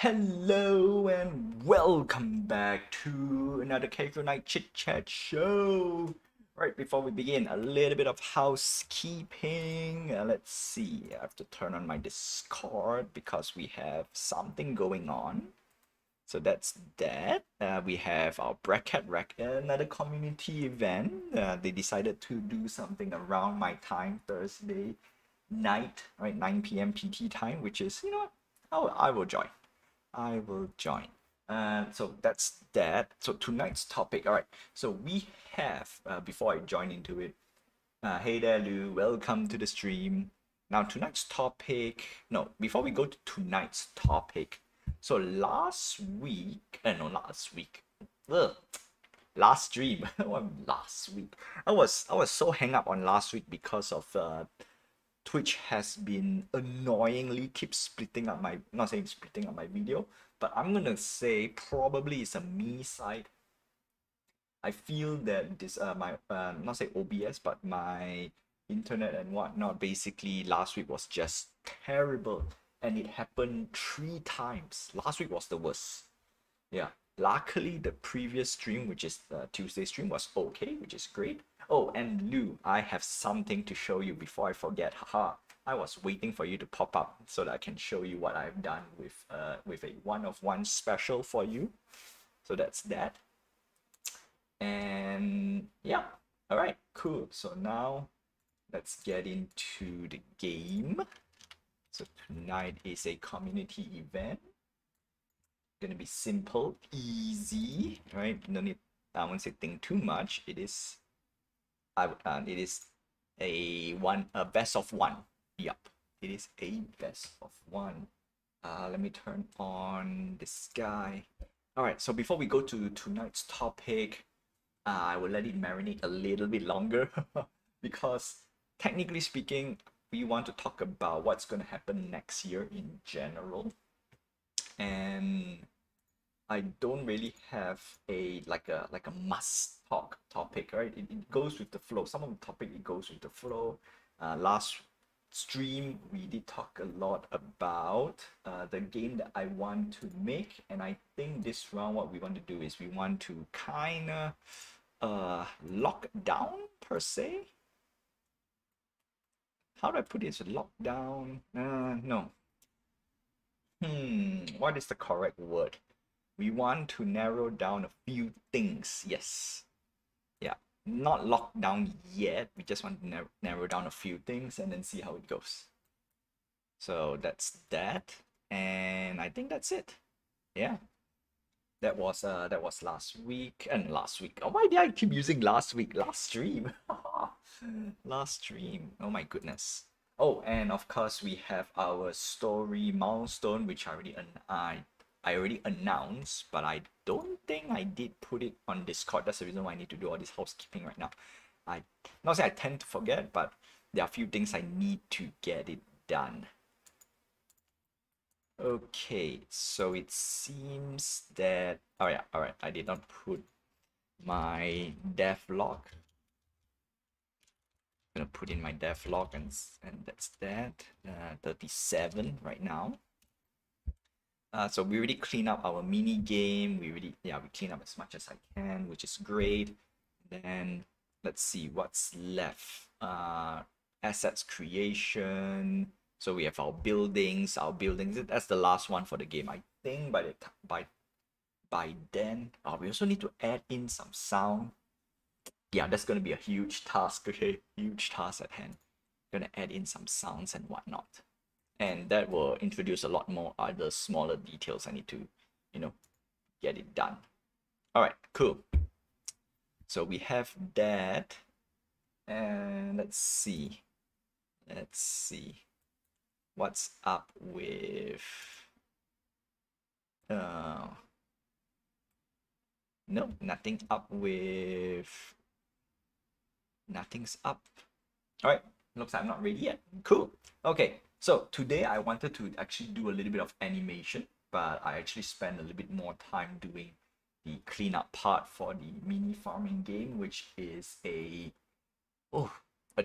Hello and welcome back to another Casual Night Chit Chat show. Right before we begin, a little bit of housekeeping. Let's see, I have to turn on my Discord because we have something going on. So that's that. We have our Bracket Rack, another community event. They decided to do something around my time, Thursday night, right, 9 p.m. PT time, which is, you know what, I will join. I will join. So that's that. So tonight's topic, all right. So we have, before I join into it, hey there, Lou, welcome to the stream. Now, tonight's topic, no, before we go to tonight's topic, so last week, no, last week, ugh, last stream, what last week? I was so hang up on last week because of Twitch has been annoyingly keep splitting up my, not saying splitting up my video, but I'm gonna say probably it's a me side. I feel that this my not say OBS but my internet and whatnot basically last week was just terrible, and it happened 3 times. Last week was the worst. Yeah. Luckily, the previous stream, which is the Tuesday stream, was okay, which is great. Oh, and Lou, I have something to show you before I forget. Haha. I was waiting for you to pop up so that I can show you what I've done with a one-of-one special for you. So that's that. And yeah. All right, cool. So now let's get into the game. So tonight is a community event. Gonna be simple, easy, right? No need, I won't say think too much. It is a best of one. Yup, it is a best of one. Let me turn on this guy. All right, so before we go to tonight's topic, I will let it marinate a little bit longer because technically speaking, we want to talk about what's going to happen next year in general. And I don't really have a must talk topic, right? It goes with the flow. Some of the topic, it goes with the flow. Last stream we did talk a lot about the game that I want to make, and I think this round what we want to do is we want to kind of lock down per se. How do I put this? Lockdown? No. What is the correct word? We want to narrow down a few things. Yes. Yeah. Not locked down yet. We just want to narrow down a few things and then see how it goes. So that's that. And I think that's it. Yeah. That was last week. And last week. Oh, why did I keep using last week? Last stream. Last stream. Oh my goodness. Oh, and of course we have our story milestone, which I already announced, but I don't think I did put it on Discord. That's the reason why I need to do all this housekeeping right now. I not say I tend to forget, but there are a few things I need to get it done. Okay, so it seems that all right. I did not put my dev log. I'm gonna put in my dev log, and that's that. 37 right now. So we already clean up our mini game. We clean up as much as I can, which is great. Then let's see what's left. Assets creation. So we have our buildings. That's the last one for the game. I think by then, we also need to add in some sound. Yeah, that's gonna be a huge task. Okay, huge task at hand. Gonna add in some sounds and whatnot. And that will introduce a lot more other smaller details I need to, get it done. All right, cool. So we have that. And let's see. What's up with... no, nothing up with... Nothing's up. All right, looks like I'm not ready yet. Cool. Okay, so today I wanted to actually do a little bit of animation, but I actually spent a little bit more time doing the cleanup part for the mini farming game, which is a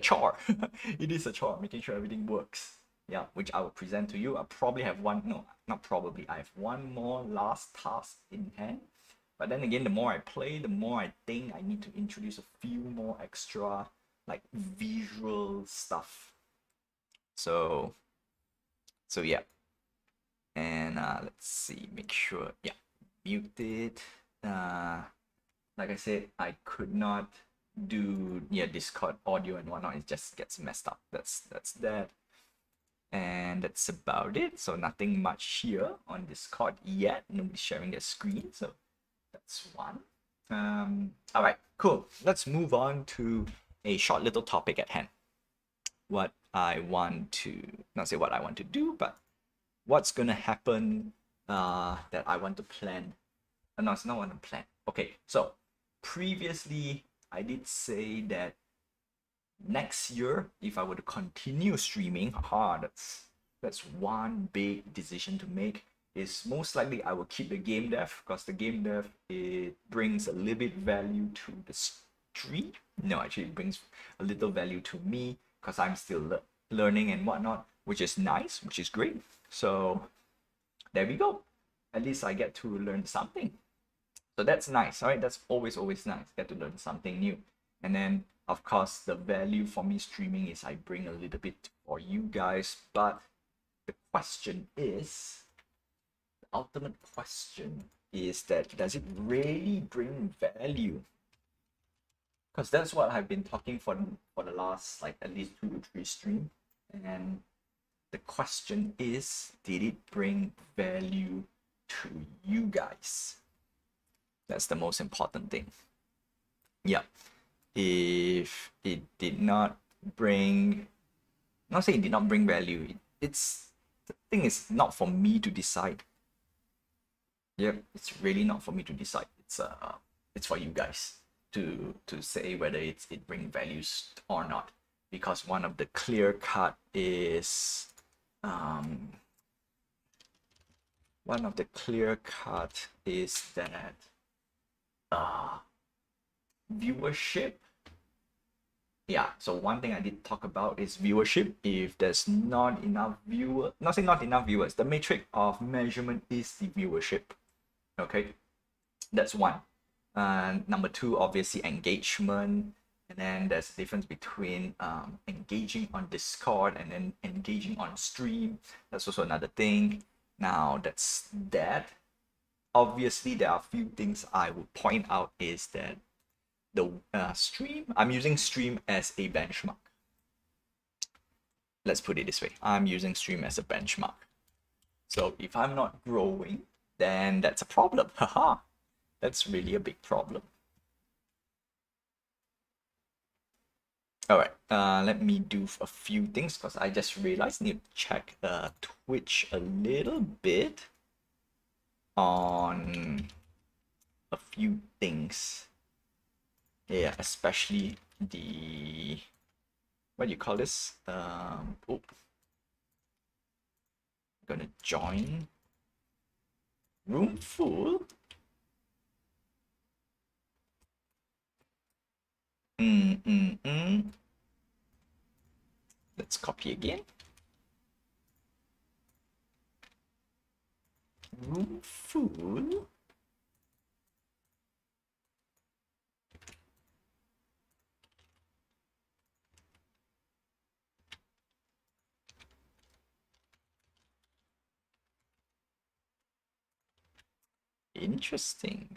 chore. It is a chore, making sure everything works. yeah, which I will present to you. I probably have one, no, not probably, I have one more last task in hand. But then again, the more I play, the more I think I need to introduce a few more extra like visual stuff. So yeah. And let's see, make sure, yeah, mute it. Like I said, I could not do Discord audio and whatnot. It just gets messed up. That's that. And that's about it. So nothing much here on Discord yet. Nobody's sharing their screen, so that's one. All right, cool. Let's move on to a short little topic at hand. What I want to, not say what I want to do, but what's gonna happen that I want to plan. No, it's not what I plan. Okay, so previously I did say that next year, if I were to continue streaming, that's one big decision to make. Is most likely I will keep the game dev, because the game dev, it brings a little bit value to the stream. No, actually it brings a little value to me, because I'm still learning and whatnot, which is nice, which is great. So there we go. At least I get to learn something. So that's nice, right? That's always nice. Get to learn something new. And then of course the value for me streaming is I bring a little bit for you guys. But the question is, the ultimate question is that does it really bring value? Because that's what I've been talking for the last like at least 2 to 3 streams. And the question is, did it bring value to you guys? That's the most important thing. Yeah. If it did not bring, not saying it did not bring value, it's, the thing is not for me to decide. Yep, it's really not for me to decide. It's for you guys to say whether it bring values or not. Because one of the clear cut is that viewership. Yeah, so one thing I did talk about is viewership. If there's not enough viewers, the metric of measurement is the viewership. Okay, that's one. Number two, obviously engagement. And then there's a difference between engaging on Discord and then engaging on stream. That's also another thing. Now that's that. Obviously, there are a few things I would point out is that the stream, I'm using stream as a benchmark. Let's put it this way. I'm using stream as a benchmark. So if I'm not growing, then that's a problem. Haha, that's really a big problem. All right, let me do a few things because I just realized I need to check Twitch a little bit on a few things. Yeah, especially the, what do you call this? I'm gonna join room full. Let's copy again. Room full. Interesting.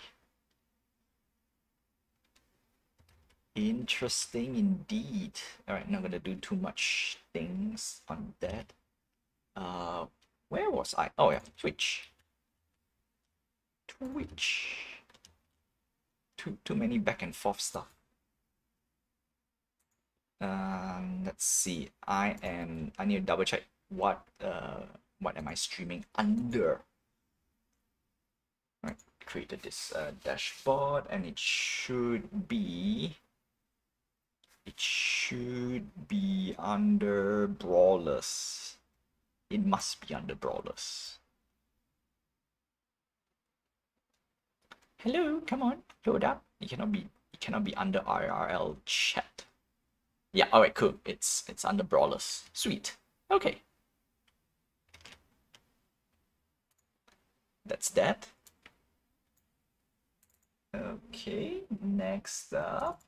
Interesting indeed. All right, not gonna do too much things on that. Where was I? Oh yeah, Twitch. Too many back and forth stuff. Let's see. I need to double check what am I streaming under. All right, created this dashboard, and it should be under Brawlers. It must be under Brawlers. Hello, come on, load up. It cannot be under IRL chat. Yeah, all right, cool. It's under Brawlers. Sweet. Okay. That's that. Okay, next up,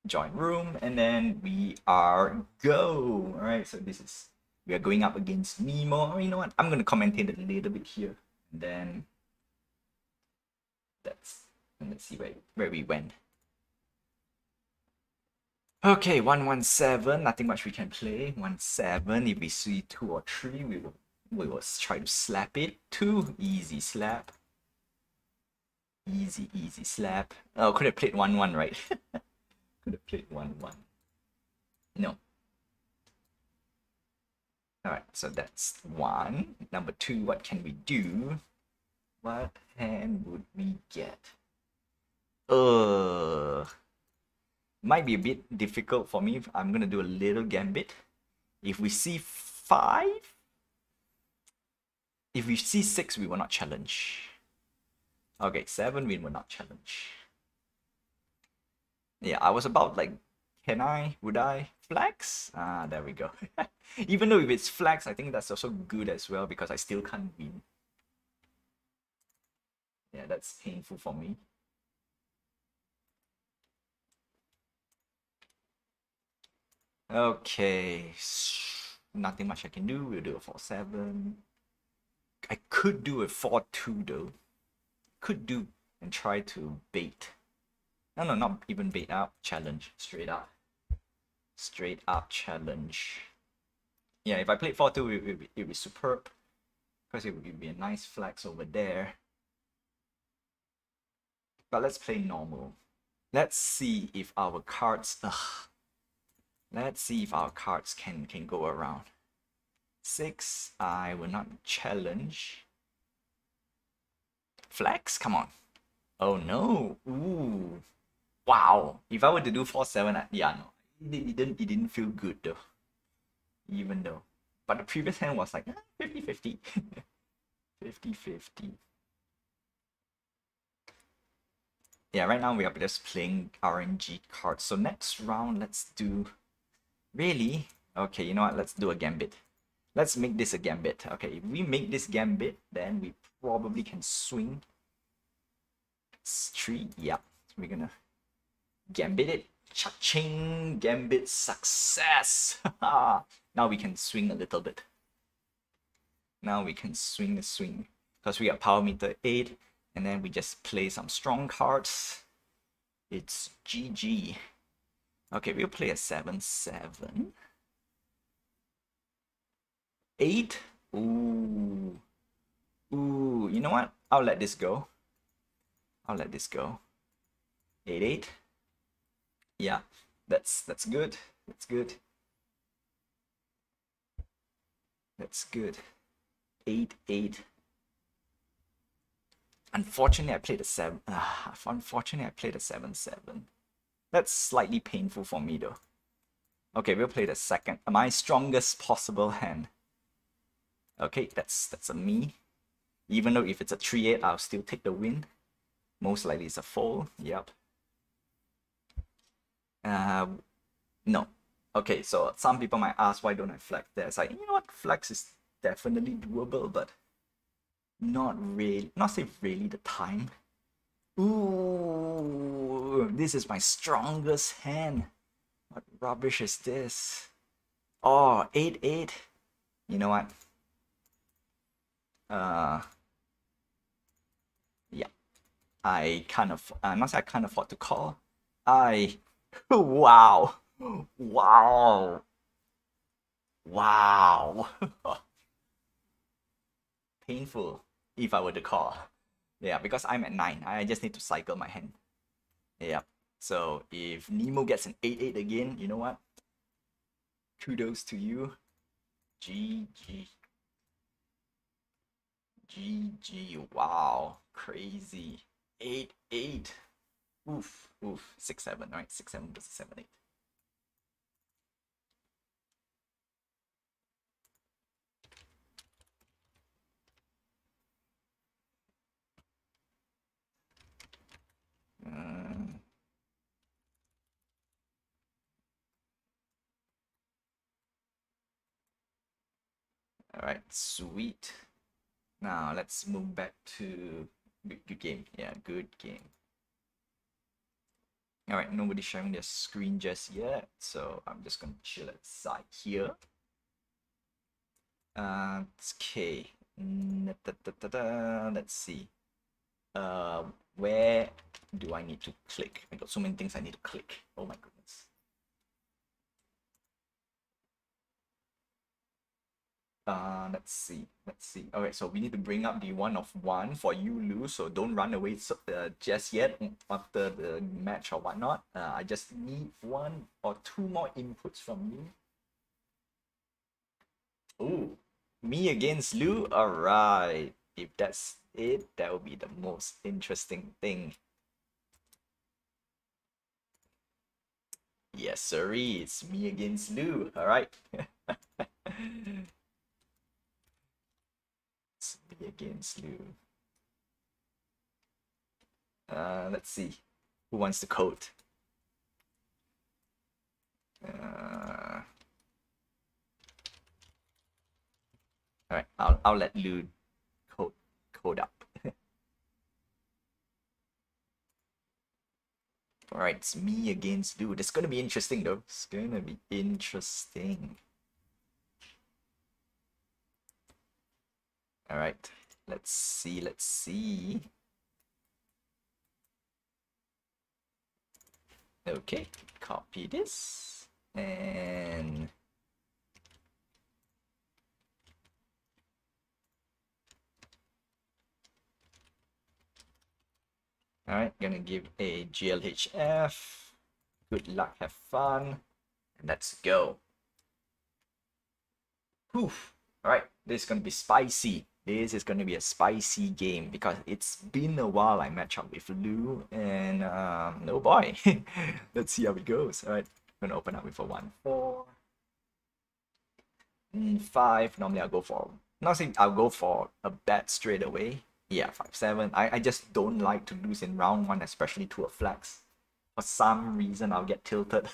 join room, and then we are go. All right, so we are going up against Nemo. You know what? I'm gonna commentate a little bit here, and then let's see where we went. Okay, 117. Nothing much we can play. 1-7. If we see 2 or 3, we will try to slap it. 2, easy slap. Easy slap. Oh, could have played 1-1, right? Could have played 1-1. No. Alright, so that's 1. Number 2, what can we do? What hand would we get? Might be a bit difficult for me. I'm gonna do a little gambit. If we see 5, if we see 6, we will not challenge. Okay, 7, we will not challenge. Yeah, I was about like, would I flex? Ah, there we go. Even though if it's flex, I think that's also good as well because I still can't win. Yeah, that's painful for me. Okay, nothing much I can do. We'll do a 4-7. I could do a 4-2 though. Could do and try to bait. No, not even bait up. Challenge. Straight up. Straight up challenge. Yeah, if I played 4-2, it would be superb. Because it would be a nice flex over there. But let's play normal. Let's see if our cards... Let's see if our cards can go around. 6, I will not challenge. Flex? Come on. Oh no. Ooh. Wow. If I were to do 4-7, yeah, no. It didn't feel good though. Even though. But the previous hand was like 50-50. 50-50. Yeah, right now we are just playing RNG cards. So next round, let's do... Really? Okay, you know what? Let's do a gambit. Let's make this a gambit. Okay, if we make this gambit, then we probably can swing. It's 3. Yeah, we're gonna gambit it. Cha-ching! Gambit success! Now we can swing a little bit. Now we can swing the swing. Because we got power meter 8. And then we just play some strong cards. It's GG. Okay, we'll play a 7-7. 8. Ooh. Ooh, you know what? I'll let this go. I'll let this go. 8-8. Yeah, that's good. That's good. That's good. 8-8. Unfortunately, I played a 7. Unfortunately, I played a 7-7. That's slightly painful for me though. Okay, we'll play the second. My strongest possible hand. Okay, that's a me. Even though if it's a 3-8, I'll still take the win. Most likely it's a fold. Yep. No. Okay, so some people might ask why don't I flex there. It's like, you know what, flex is definitely doable, but not really, not say really the time. Ooh, this is my strongest hand. What rubbish is this? Oh, 8-8. You know what? Yeah. I can't afford, not say I can't afford to call. Wow. Wow. Wow. Painful if I were to call. Yeah, because I'm at 9. I just need to cycle my hand. Yeah. So if Nemo gets an 8-8 again, you know what? Kudos to you. GG. GG. Wow. Crazy. 8-8. Oof. 6-7, right? 6-7 versus 7-8. All right, sweet. Now let's move back to good game. Yeah, good game. All right, nobody's sharing their screen just yet, so I'm just gonna chill at the side here. Okay. Let's see. Where do I need to click? I got so many things I need to click. Oh my goodness. Let's see. Let's see. All right, so we need to bring up the 1 of 1 for you, Lu. So don't run away just yet after the match or whatnot. I just need 1 or 2 more inputs from you. Oh, me against Lu. All right. If that's it, that will be the most interesting thing. Yes, sirree. It's me against Lu. All right. It's me against Lu. Let's see. Who wants the code? All right. I'll let Lu code up. All right, it's me against Lu. It's gonna be interesting though. It's gonna be interesting. All right, let's see. Let's see. Okay, copy this and all right, gonna give a GLHF. Good luck, have fun, and let's go. Poof. All right, this is gonna be spicy. This is gonna be a spicy game because it's been a while I match up with Lu, and oh boy, let's see how it goes. All right, I'm gonna open up with a 1-4, 5. Normally I'll go for not saying I'll go for a bet straight away. Yeah, 5-7. I just don't like to lose in round 1, especially to a flex. For some reason, I'll get tilted.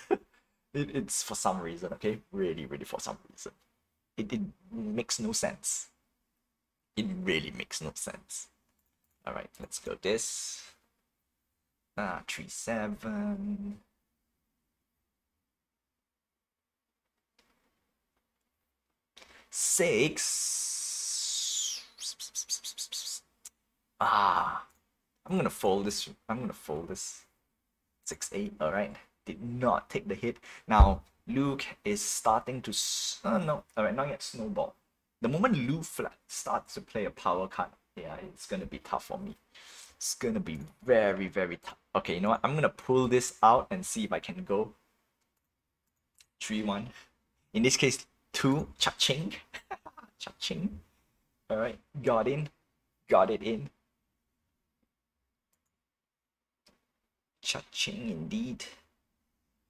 It's for some reason, okay? Really, really for some reason. It makes no sense. It really makes no sense. All right, let's go this. 3-7. Six. I'm gonna fold this. 6-8. All right, did not take the hit. Now Luke is starting to. No, all right, not yet. Snowball. The moment Lu starts to play a power card, yeah, it's gonna be tough for me. It's gonna be very, very tough. Okay, you know what? I'm gonna pull this out and see if I can go 3-1. In this case, 2 cha-ching. Cha-ching. All right, got it in. Cha-ching indeed.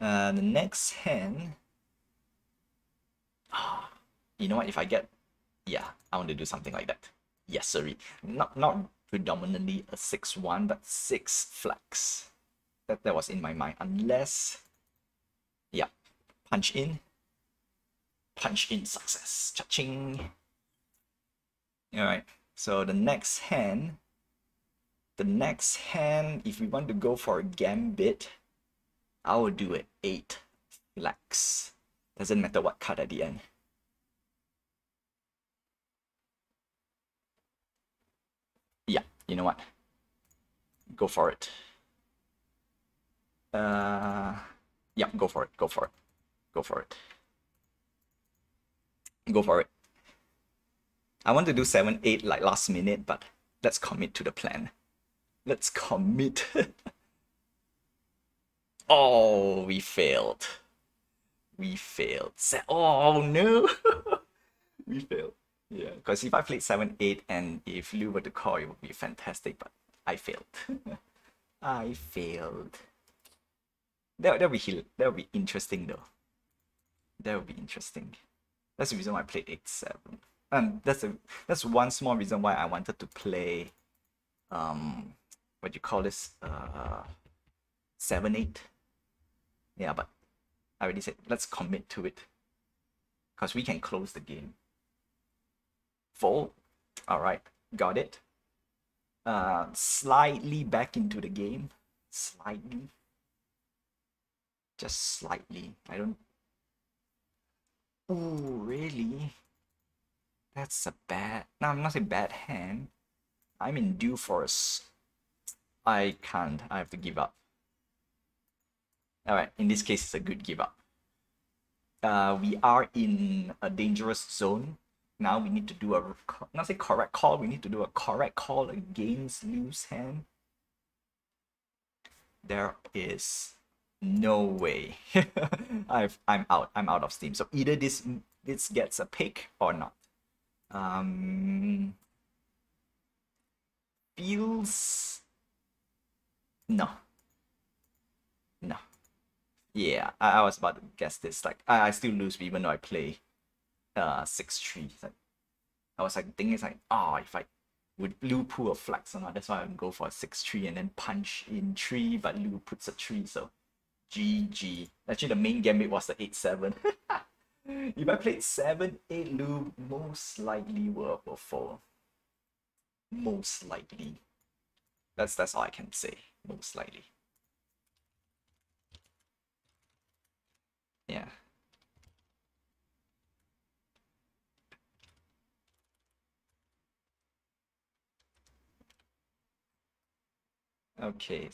The next hand. You know what? If I get, yeah, I want to do something like that. Yes, sorry. Not predominantly a 6-1, but 6 flex. That was in my mind. Unless, yeah, punch in, success. Cha-ching. All right. So the next hand, if we want to go for a gambit, I will do an 8 flex. Doesn't matter what card at the end. Yeah, you know what? Go for it. Yeah, go for it. Go for it. I want to do 7-8 like last minute, but let's commit to the plan. Let's commit. Oh, we failed. Oh no. We failed. Yeah, because if I played 7-8 and if Lu were to call, it would be fantastic, but I failed. I failed. That'll be interesting though. That would be interesting. That's the reason why I played 8-7. And that's one small reason why I wanted to play what do you call this? 7-8. Yeah, but I already said let's commit to it. Because we can close the game. Fold. All right, got it. Slightly back into the game. Slightly. Just slightly. I don't... Ooh, really? That's a bad... No, I'm not a bad hand. I'm in due for a... I can't. I have to give up. Alright, in this case, it's a good give up. We are in a dangerous zone. Now we need to do a... Not say correct call, we need to do a correct call against loose hand. There is no way. I'm out. I'm out of steam. So either this gets a pick or not. Feels... No. No. Yeah, I was about to guess this. Like, I still lose even though I play 6-3. Like, I was like thinking, it's like, oh, if I would Blue pull a flex or not, that's why I would go for a 6-3 and then punch in 3, but Blue puts a 3, so GG. Actually, the main gambit was the 8-7. If I played 7-8 Blue, most likely will fall. Most likely. That's all I can say. Most likely. Yeah. Okay,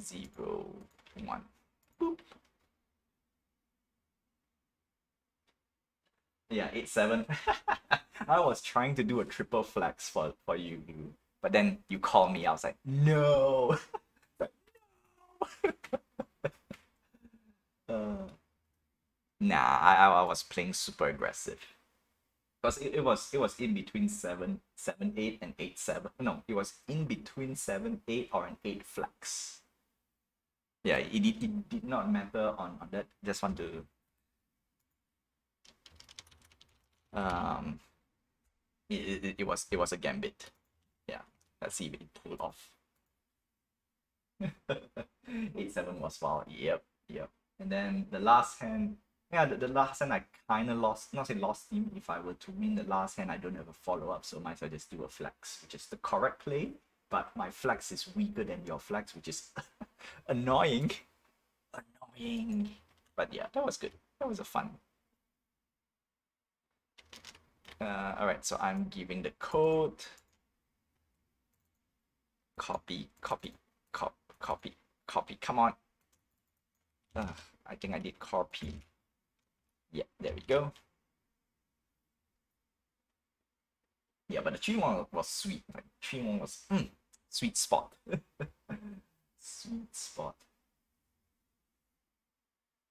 0, 1. Boop. Yeah, 8-7. I was trying to do a triple flex for you, but then you called me. I was like, no. Nah, I was playing super aggressive. Because it was in between 7-8 and 8-7. No, it was in between 7-8 or an 8 flex. Yeah, it did not matter on that. Just want to it was a gambit. Yeah, let's see if it pulled off. 8-7 was foul. Yep. And then the last hand, yeah, the last hand I kind of lost, not say lost steam. If I were to win the last hand, I don't have a follow-up, so might as well just do a flex, which is the correct play, but my flex is weaker than your flex, which is annoying. But yeah, that was good. That was a fun. Alright, so I'm giving the code. Copy. Come on. I think I did copy. Yeah, there we go. Yeah, but the 3-1 was sweet. Like 3-1 was sweet spot. Sweet spot.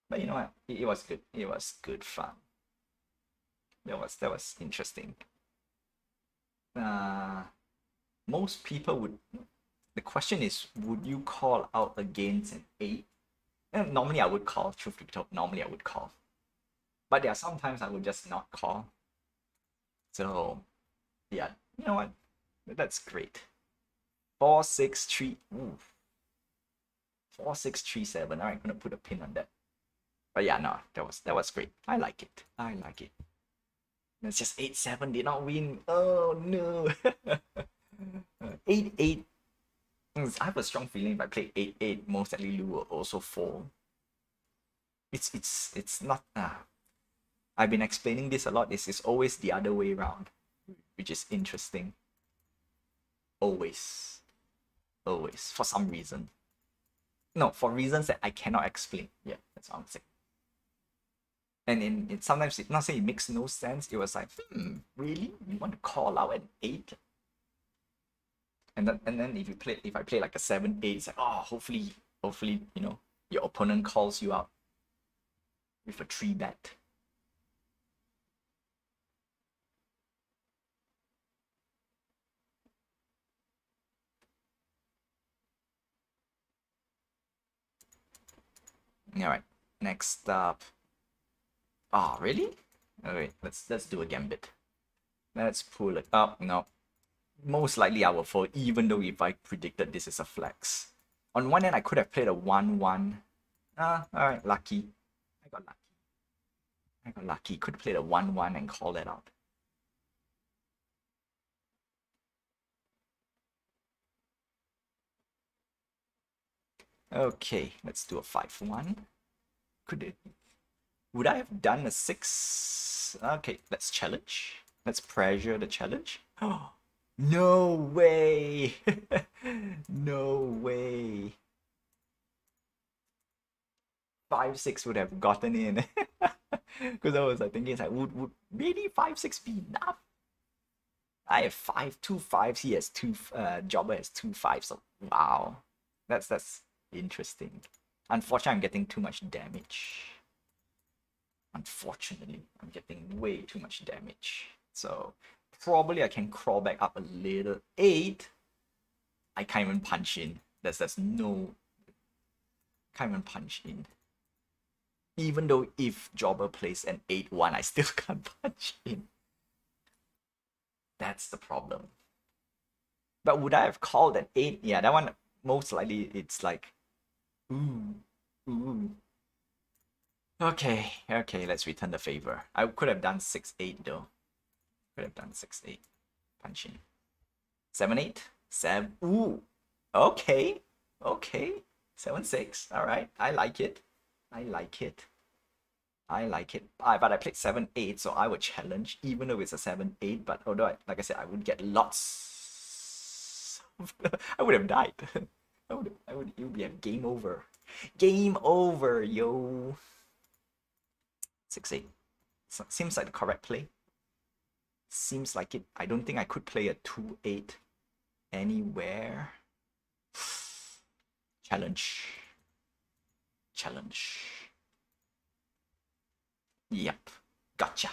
But you know what? It was good. It was good fun. That was interesting. Most people would... The question is, would you call out against an 8? And normally I would call, truth be told, normally I would call. But there are sometimes I would just not call. So, yeah, you know what? That's great. 4-6-3. Ooh. 4-6-3-7. Alright, I'm gonna put a pin on that. But yeah, no, that was great. I like it. It's just 8-7 did not win. Oh no. 8-8. I have a strong feeling if I play 8-8, most likely Lu will also fall. It's not... I've been explaining this a lot. This is always the other way around, which is interesting. Always. For some reason. No, for reasons that I cannot explain. Yeah, that's what I'm saying. And it sometimes, not saying it makes no sense. It was like, really? You want to call out an 8? And then if I play like a 7-8, it's like, oh, hopefully, you know, your opponent calls you out with a 3-bet. Alright, next up. Oh, really? Alright, let's do a gambit. Let's pull it up. No. Most likely I will fold, even though if I predicted this is a flex. On one end, I could have played a 1-1. Alright, lucky. I got lucky. I got lucky. Could play the 1-1 and call that out. Okay, let's do a 5-1. Could it? Would I have done a 6? Okay, let's challenge. Let's pressure the challenge. Oh, no way! No way. 5-6 would have gotten in. Because I was like thinking, it's like, would really 5-6 be enough? I have 2 5s. He has two. Jobber has 2 5s. So wow, that's interesting. Unfortunately, I'm getting too much damage. Unfortunately, I'm getting way too much damage. So probably I can crawl back up a little. 8. I can't even punch in. There's no. Can't even punch in. Even though if Jobber plays an 8-1, I still can't punch in. That's the problem. But would I have called an 8? Yeah, that one most likely it's like, ooh, ooh. Okay, let's return the favor. I could have done 6-8 though. Could have done 6-8. Punch in. 7-8. 7. Ooh. Okay. 7-6. All right. I like it. But I played 7-8, so I would challenge, even though it's a 7-8. But although, like I said, I would get lots. I would have died. It would be a game over. Game over, yo. 6-8. Seems like the correct play. Seems like it. I don't think I could play a 2-8 anywhere. Challenge. Yep. Gotcha.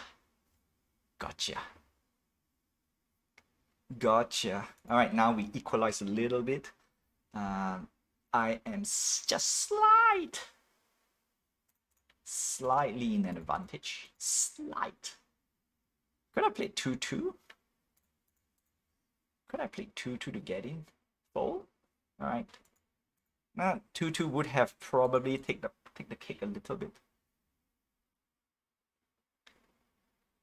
Alright, now we equalize a little bit. I am just slightly in an advantage. Slight. Could I play 2-2? Could I play 2-2 to get in? Fold? Alright. 2-2 would have probably take the cake a little bit.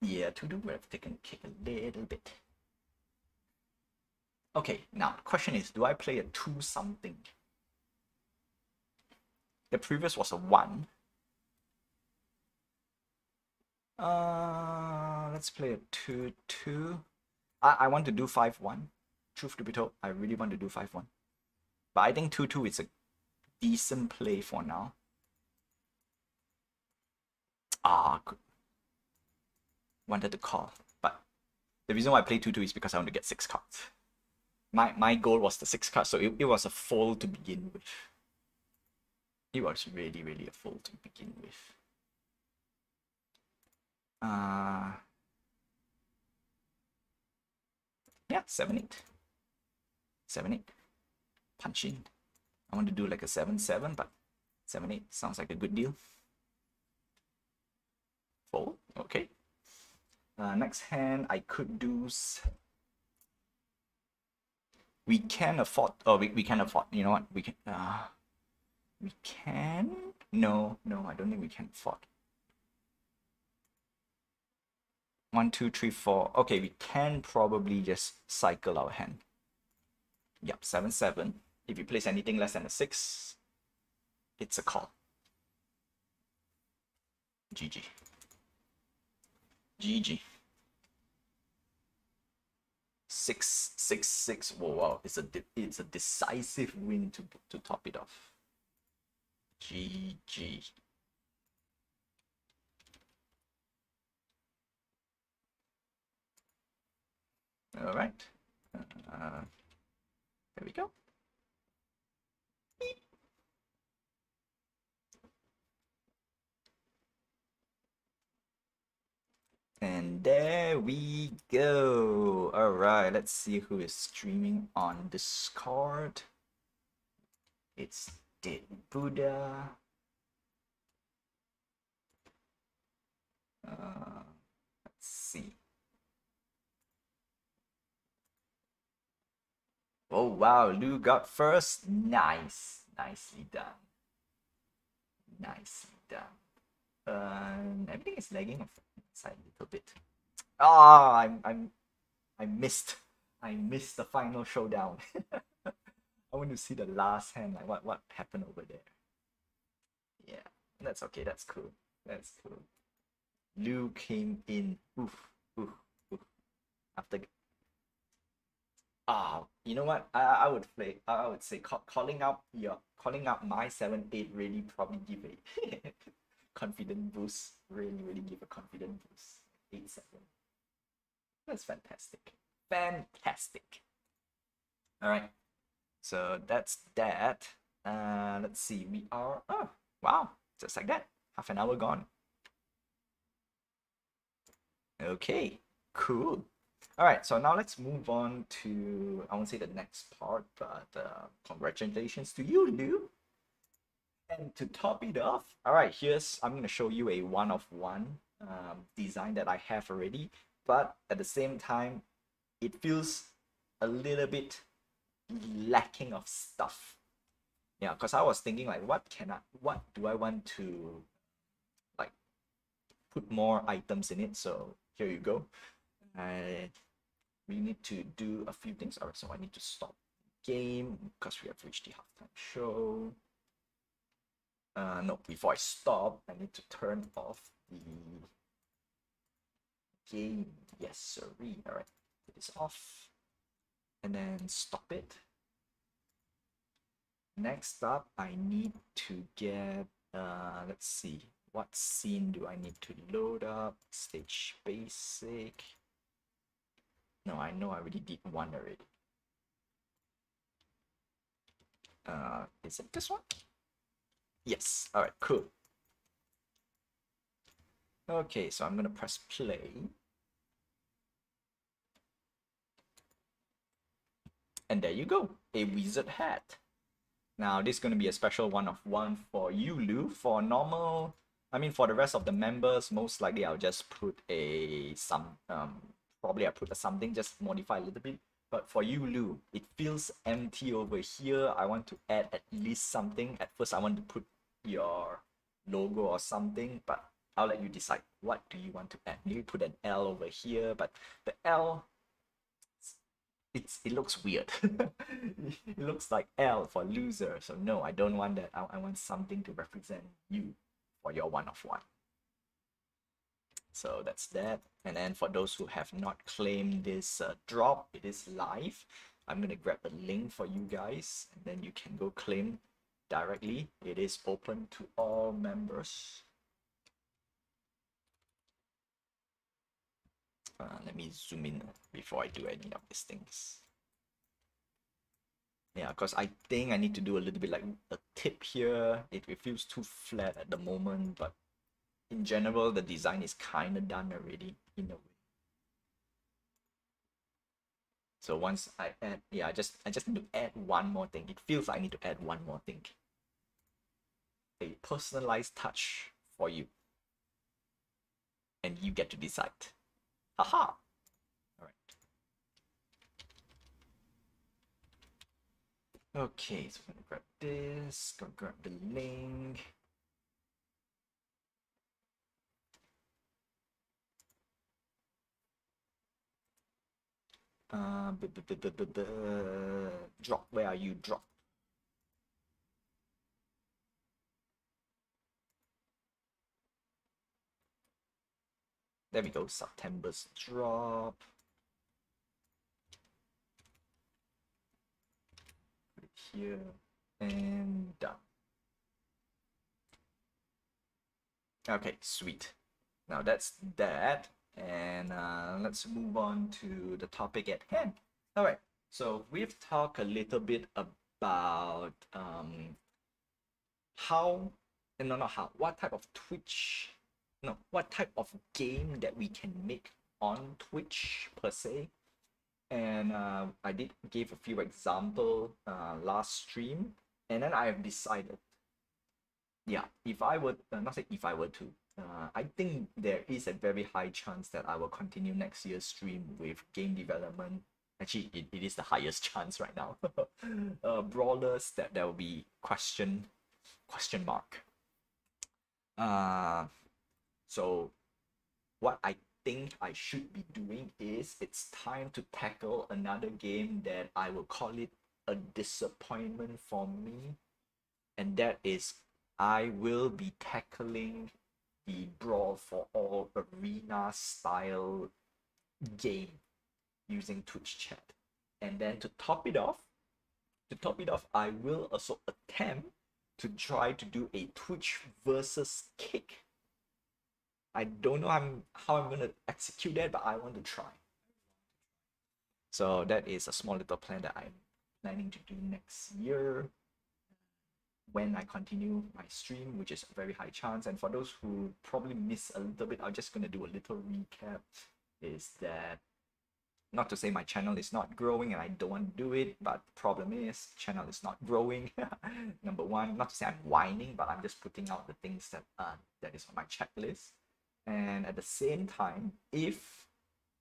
Yeah, 2-2 would have taken the cake a little bit. Okay, now the question is, do I play a 2 something? The previous was a 1. Let's play a 2-2. I want to do 5-1. Truth to be told, I really want to do 5-1. But I think 2-2 is a decent play for now. Good. Wanted to call, but the reason why I play 2-2 is because I want to get 6 cards. My goal was the 6 cards, so it was a fold to begin with. It was really a fold to begin with. Yeah, 7-8. 7-8. Punch in. I want to do like a 7-7, but 7-8 sounds like a good deal. Fold. Okay. Next hand, I could do. We can afford. Oh, we can afford. You know what? We can. We can. No, I don't think we can afford. 1, 2, 3, 4. Okay, we can probably just cycle our hand. Yep, 7-7. If you place anything less than a 6, it's a call. GG. 6-6-6. Whoa, wow! It's a decisive win to top it off. GG. All right. There we go. Beep. And there we go. All right, let's see who is streaming on Discord. It's Dead Buddha. Let's see. Oh wow, Lou got first. Nice. Nicely done. Everything is lagging aside a little bit. Ah, I missed. I missed the final showdown. I want to see the last hand, like what happened over there. Yeah, that's okay. That's cool. That's cool. Liu came in. Oof, oof, oof. After you know what? I would play. I would say calling out my 7-8 really probably give a confident boost. Really give a confident boost. 8-7. That's fantastic. Fantastic. All right. So that's that. Let's see. We are. Oh wow! Just like that. Half an hour gone. Okay. Cool. All right, so now let's move on to, I won't say the next part, but congratulations to you, Liu. And to top it off, all right, I'm going to show you a one-of-one design that I have already, but at the same time, it feels a little bit lacking of stuff. Yeah, because I was thinking like, what do I want to like put more items in it? So here you go. We need to do a few things. All right, so I need to stop the game because we have reached the halftime show. No, before I stop, I need to turn off the game. Yes, sorry. All right, it is off, and then stop it. Next up, I need to get. Let's see. What scene do I need to load up? Stage basic. No, I know I already did one already. Is it this one? Yes. All right, cool. Okay, so I'm gonna press play. And there you go, a wizard hat. Now this is gonna be a special one-of-one for you, Lou. For normal, I mean for the rest of the members, most likely I'll just put probably I put a something, just modify a little bit. But for you, Lou, it feels empty over here. I want to add at least something. At first I want to put your logo or something, but I'll let you decide. What do you want to add? Maybe put an L over here, but the L, it looks weird. It looks like L for loser. So no, I don't want that. I want something to represent you for your one-of-one. So that's that. And then for those who have not claimed this drop, it is live. I'm gonna grab a link for you guys, and then you can go claim directly. It is open to all members. Let me zoom in before I do any of these things. Yeah, because I think I need to do a little bit like a tip here. It feels too flat at the moment, but in general, the design is kind of done already in a way. So once I add, yeah, I just need to add one more thing. It feels like I need to add one more thing. A personalized touch for you. And you get to decide. Haha! Alright. Okay, so I'm gonna grab this, go grab the link. Drop, where are you? Drop. There we go, September's drop. Put it here and done. Okay, sweet. Now that's that, and let's move on to the topic at hand. All right, so we've talked a little bit about how, no, not how, what type of what type of game that we can make on Twitch per se. And I did give a few example last stream, and then I have decided, yeah, if I were not say if I were to, I think there is a very high chance that I will continue next year's stream with game development. Actually, it is the highest chance right now. Brawlers, that will be question mark. So what I think I should be doing is it's time to tackle another game that I will call it a disappointment for me, and that is I will be tackling the Brawl for All arena style game using Twitch chat. And then to top it off, I will also attempt to try to do a Twitch versus Kick. I don't know how I'm gonna execute that, but I want to try. So that is a small little plan that I'm planning to do next year when I continue my stream, which is a very high chance. And for those who probably miss a little bit, I'm just gonna do a little recap. Is that not to say my channel is not growing and I don't want to do it, but the problem is channel is not growing. Number one, not to say I'm whining, but I'm just putting out the things that is on my checklist. And at the same time, if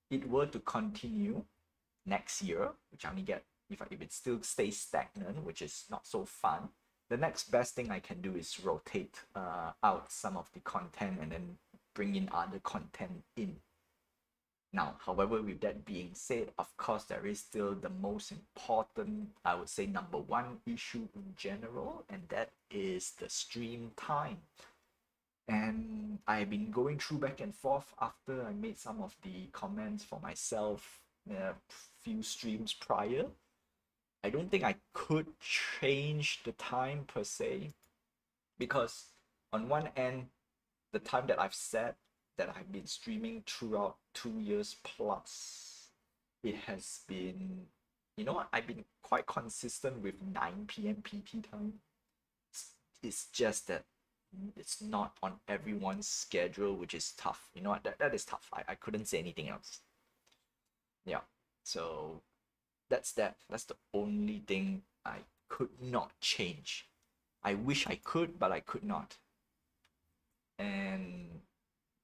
it were to continue next year, which I only get if it still stays stagnant, which is not so fun, the next best thing I can do is rotate out some of the content and then bring in other content in. Now, however, with that being said, of course, there is still the most important, I would say, number one issue in general, and that is the stream time. And I've been going through back and forth after I made some of the comments for myself a few streams prior. I don't think I could change the time per se, because on one end, the time that I've set that I've been streaming throughout 2 years plus, it has been, you know what, I've been quite consistent with 9 p.m. PT time. It's just that it's not on everyone's schedule, which is tough. You know what, that is tough. I couldn't say anything else. Yeah, so that's that. That's the only thing I could not change. I wish I could, but I could not. And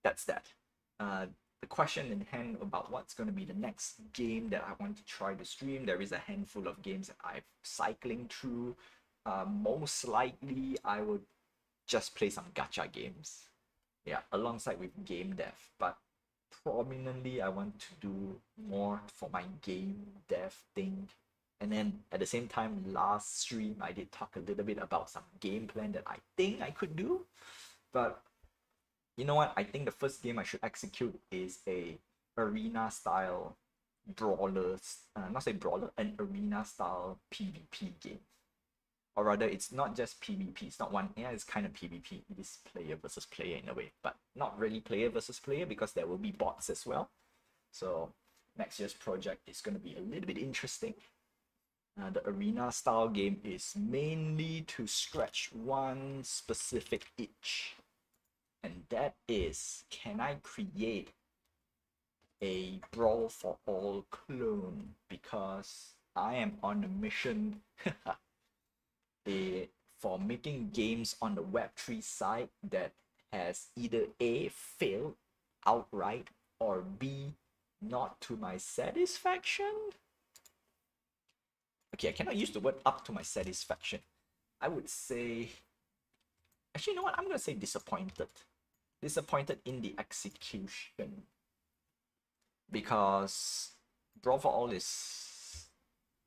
that's that. The question in hand about what's going to be the next game that I want to try to stream, there is a handful of games that I'm cycling through. Most likely, I would just play some gacha games. Yeah, alongside with game dev. But prominently, I want to do more for my game dev thing. And then at the same time, last stream, I did talk a little bit about some game plan that I think I could do. But you know what? I think the first game I should execute is a arena style brawler, not say brawler, an arena style PvP game. Or rather, it's not just PvP. It's not one. Yeah, it's kind of PvP. It is player versus player in a way, but not really player versus player because there will be bots as well. So next year's project is going to be a little bit interesting. The arena style game is mainly to scratch one specific itch. And that is, can I create a Brawl for All clone? Because I am on a mission for making games on the Web3 side that has either A, failed outright, or B, not to my satisfaction. Okay, I cannot use the word up to my satisfaction. I would say, actually, you know what? I'm going to say disappointed. Disappointed in the execution. Because Brawl for All is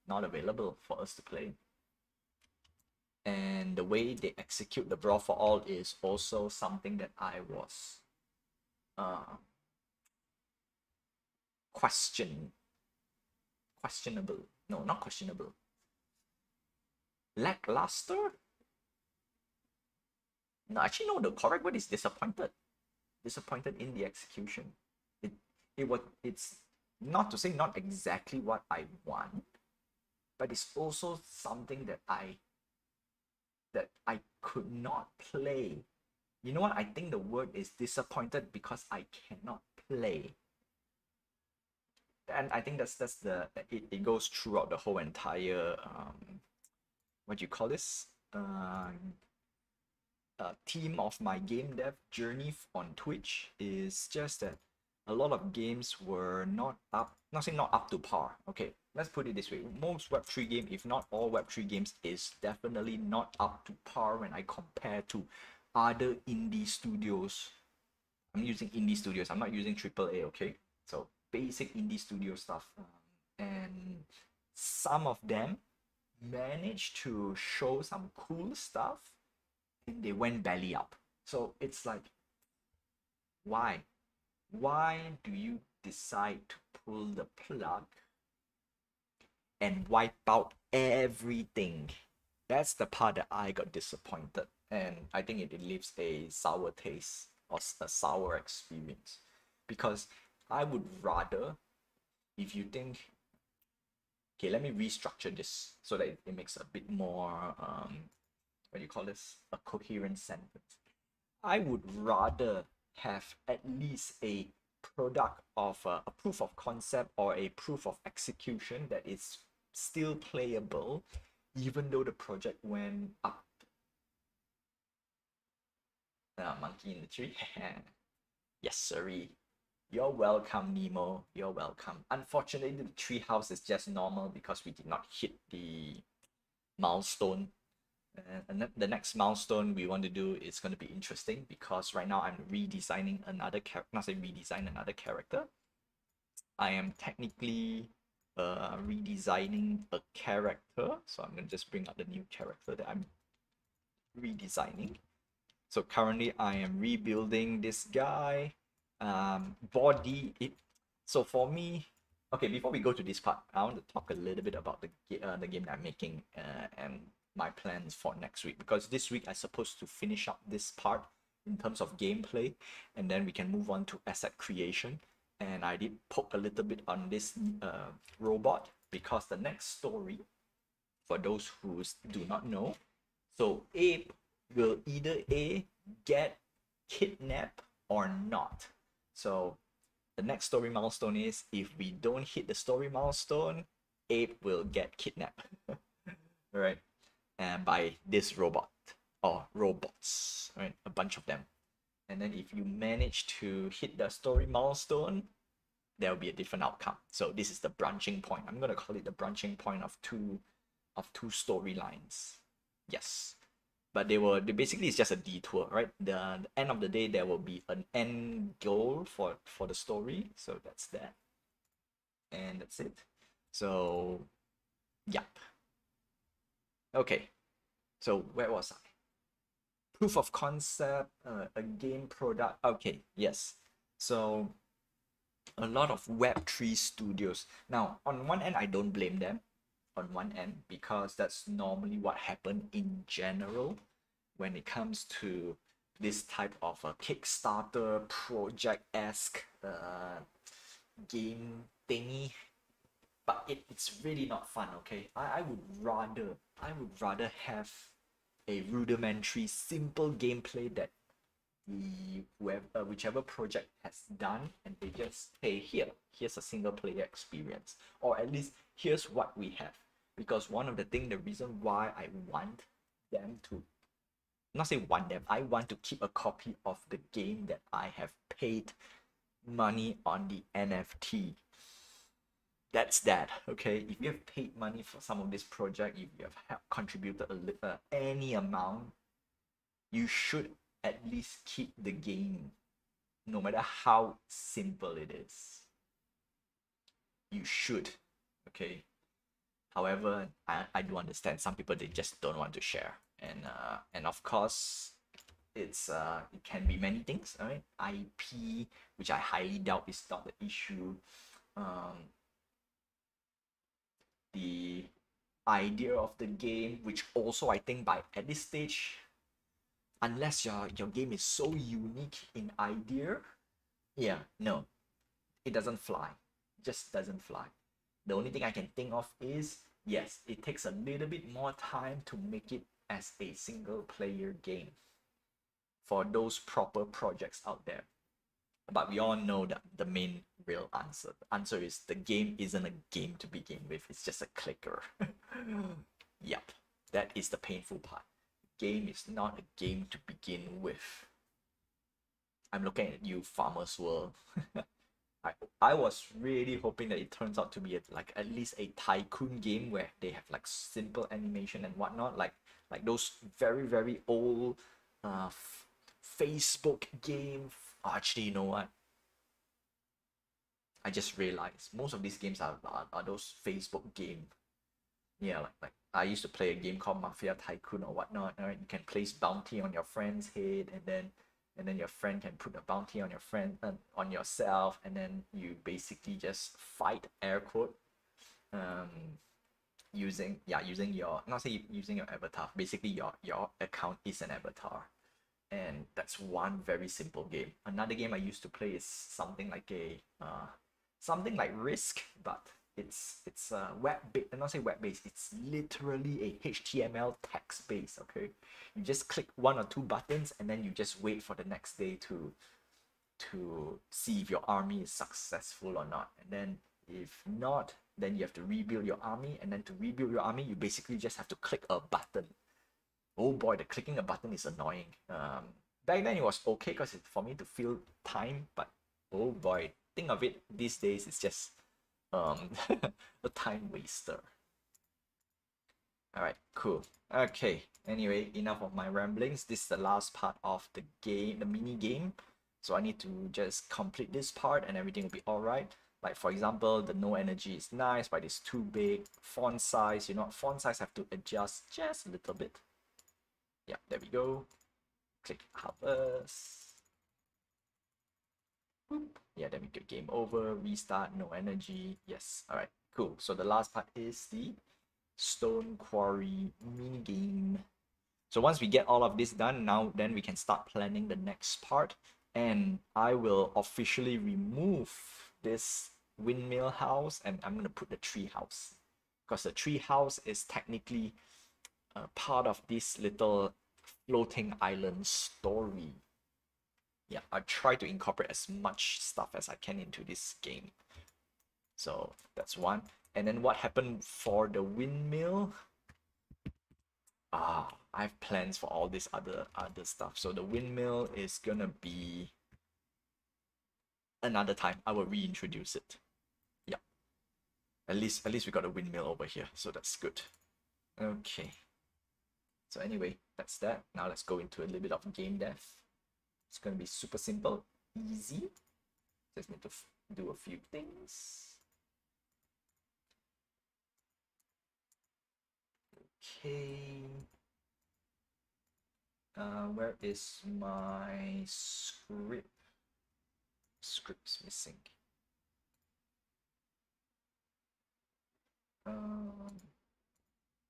not available for us to play. And the way they execute the Brawl for All is also something that I was questionable. No, not questionable. Lackluster? No, actually no, the correct word is disappointed. Disappointed in the execution. It's not to say not exactly what I want, but it's also something that I could not play. You know what? I think the word is disappointed because I cannot play. And I think that's the it goes throughout the whole entire what do you call this? Theme of my game dev journey on Twitch is just that a lot of games were not saying not up to par. Okay, let's put it this way. Most Web3 game, if not all Web3 games, is definitely not up to par when I compare to other indie studios I'm using indie studios. I'm not using AAA, okay? So basic indie studio stuff. And some of them managed to show some cool stuff and they went belly up. So it's like, why? Why do you decide to pull the plug and wipe out everything? That's the part that I got disappointed. And I think it leaves a sour taste or a sour experience. Because I would rather, if you think, okay, let me restructure this so that it makes a bit more, what do you call this? A coherent sentence. I would rather have at least a product of a proof of concept or a proof of execution that is still playable, even though the project went up. Monkey in the tree. Yes, sirree. You're welcome, Nemo. You're welcome. Unfortunately, the tree house is just normal because we did not hit the milestone. And the next milestone we want to do is going to be interesting because right now I'm redesigning another character. Not say redesign another character. I am technically redesigning a character. So I'm going to just bring up the new character that I'm redesigning. So currently I am rebuilding this guy. Body. So for me, okay, before we go to this part, I want to talk a little bit about the game that I'm making and my plans for next week, because this week I'm supposed to finish up this part in terms of gameplay, and then we can move on to asset creation. And I did poke a little bit on this robot because the next story, for those who do not know, so Abe will either A, get kidnapped or not. So the next story milestone is if we don't hit the story milestone, Abe will get kidnapped. Right? And by this robot or robots, right? A bunch of them. And then if you manage to hit the story milestone, there will be a different outcome. So this is the branching point. I'm gonna call it the branching point of two storylines. Yes. But they basically, it's just a detour, right? The end of the day there will be an end goal for the story. So that's that. And that's it. So yep. Okay. So where was I? Proof of concept, a game product. Okay, yes. So a lot of Web3 studios. Now, on one end, I don't blame them on one end because that's normally what happened in general when it comes to this type of a Kickstarter project-esque game thingy. But it's really not fun, okay? I would rather have a rudimentary, simple gameplay that whichever project has done, and they just, hey, here's a single player experience, or at least here's what we have. Because one of the reason why I want them to, not say want them, I want to keep a copy of the game that I have paid money on the NFT. That's that, okay? If you have paid money for some of this project, if you have contributed any amount, you should at least keep the game, no matter how simple it is. You should, okay? However, I do understand some people, they just don't want to share, and of course, it can be many things, right? IP, which I highly doubt is not the issue. The idea of the game, which also I think at this stage, unless your game is so unique in idea, yeah, no, it doesn't fly. It just doesn't fly. The only thing I can think of is, yes, it takes a little bit more time to make it as a single player game for those proper projects out there. But we all know that the main real answer. The answer is the game isn't a game to begin with. It's just a clicker. Yep, that is the painful part. Game is not a game to begin with. I'm looking at you, Farmer's World. I was really hoping that it turns out to be like at least a tycoon game where they have like simple animation and whatnot, like those very old Facebook game. Oh, actually, you know what? I just realized most of these games are those Facebook game. Yeah, like I used to play a game called Mafia Tycoon or whatnot. Right? You can place bounty on your friend's head, and then your friend can put a bounty on your friend on yourself, and then you basically just fight, air quote, um, using your, not say using your avatar. Basically, your account is an avatar, and that's one very simple game. Another game I used to play is something like Risk, but it's web based. Not say web based. It's literally a HTML text based. Okay, you just click one or two buttons, and then you just wait for the next day to see if your army is successful or not. And then if not, then you have to rebuild your army. And then to rebuild your army, you basically just have to click a button. Oh boy, the clicking a button is annoying. Back then it was okay because for me to fill time, but oh boy, think of it these days, it's just a time waster. All right, cool. Okay, anyway, enough of my ramblings. This is the last part of the game, the mini game. So I need to just complete this part and everything will be all right. Like for example, the no energy is nice, but it's too big. Font size, font size have to adjust just a little bit. Yeah, there we go. Click Harvest. Yeah, then we go game over, restart, no energy. Yes, all right, cool. So the last part is the stone quarry mini game. So once we get all of this done, now then we can start planning the next part. And I will officially remove this windmill house and I'm gonna put the tree house, because the tree house is technically part of this little floating island story. Yeah, I try to incorporate as much stuff as I can into this game. So that's one. And then what happened for the windmill? I have plans for all this other stuff. So the windmill is gonna be another time. I will reintroduce it. Yeah. At least we got a windmill over here, so that's good. Okay. So anyway, that's that. Now let's go into a little bit of game dev. It's gonna be super simple, easy. Just need to do a few things. Okay. Where is my script? Script's missing.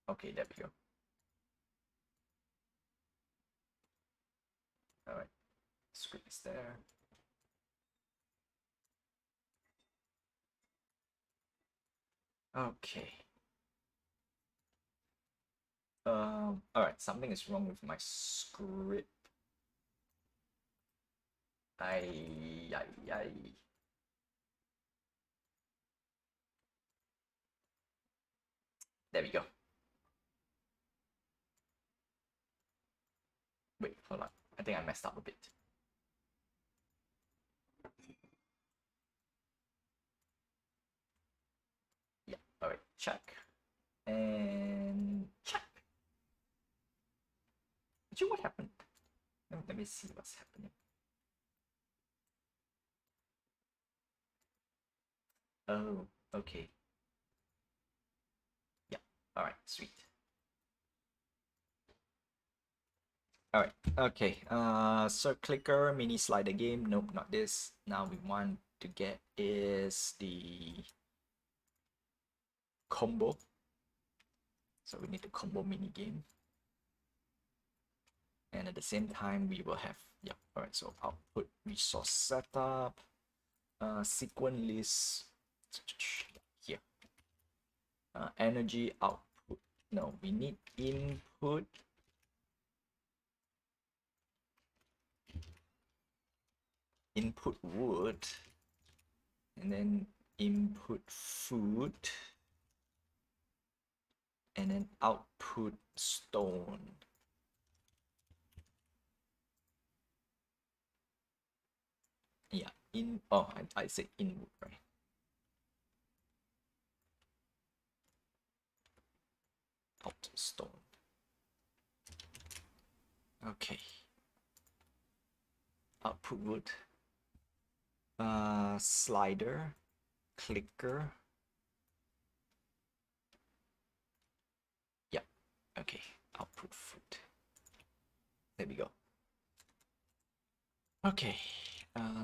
Okay, there we go. All right, script is there. Okay. All right, something is wrong with my script. Ay. There we go. Wait, hold on. I think I messed up a bit. Yeah, all right, check. And check. Actually, what happened? Let me see what's happening. Oh, okay. Yeah, all right, sweet. All right, okay. So clicker mini slider game. Nope, not this. Now we want to get is the combo. So we need the combo mini game. And at the same time, we will have, yeah, all right, so output resource setup, sequence list here. Energy output. No, we need input. Input wood, and then input food, and then output stone. Yeah, I say input, right? Out stone. Okay. output wood. Slider, clicker. Yep. Okay. Output food. There we go. Okay.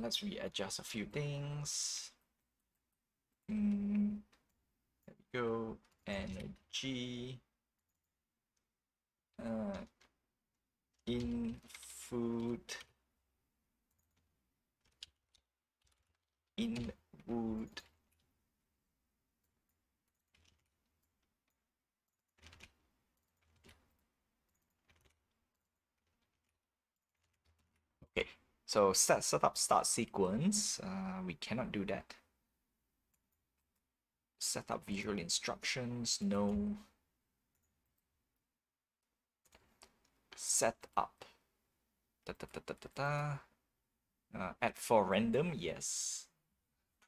Let's readjust a few things. There we go. Energy. In food. In wood. Okay, so setup start sequence. We cannot do that. Setup visual instructions, no. Setup. Add for random, yes.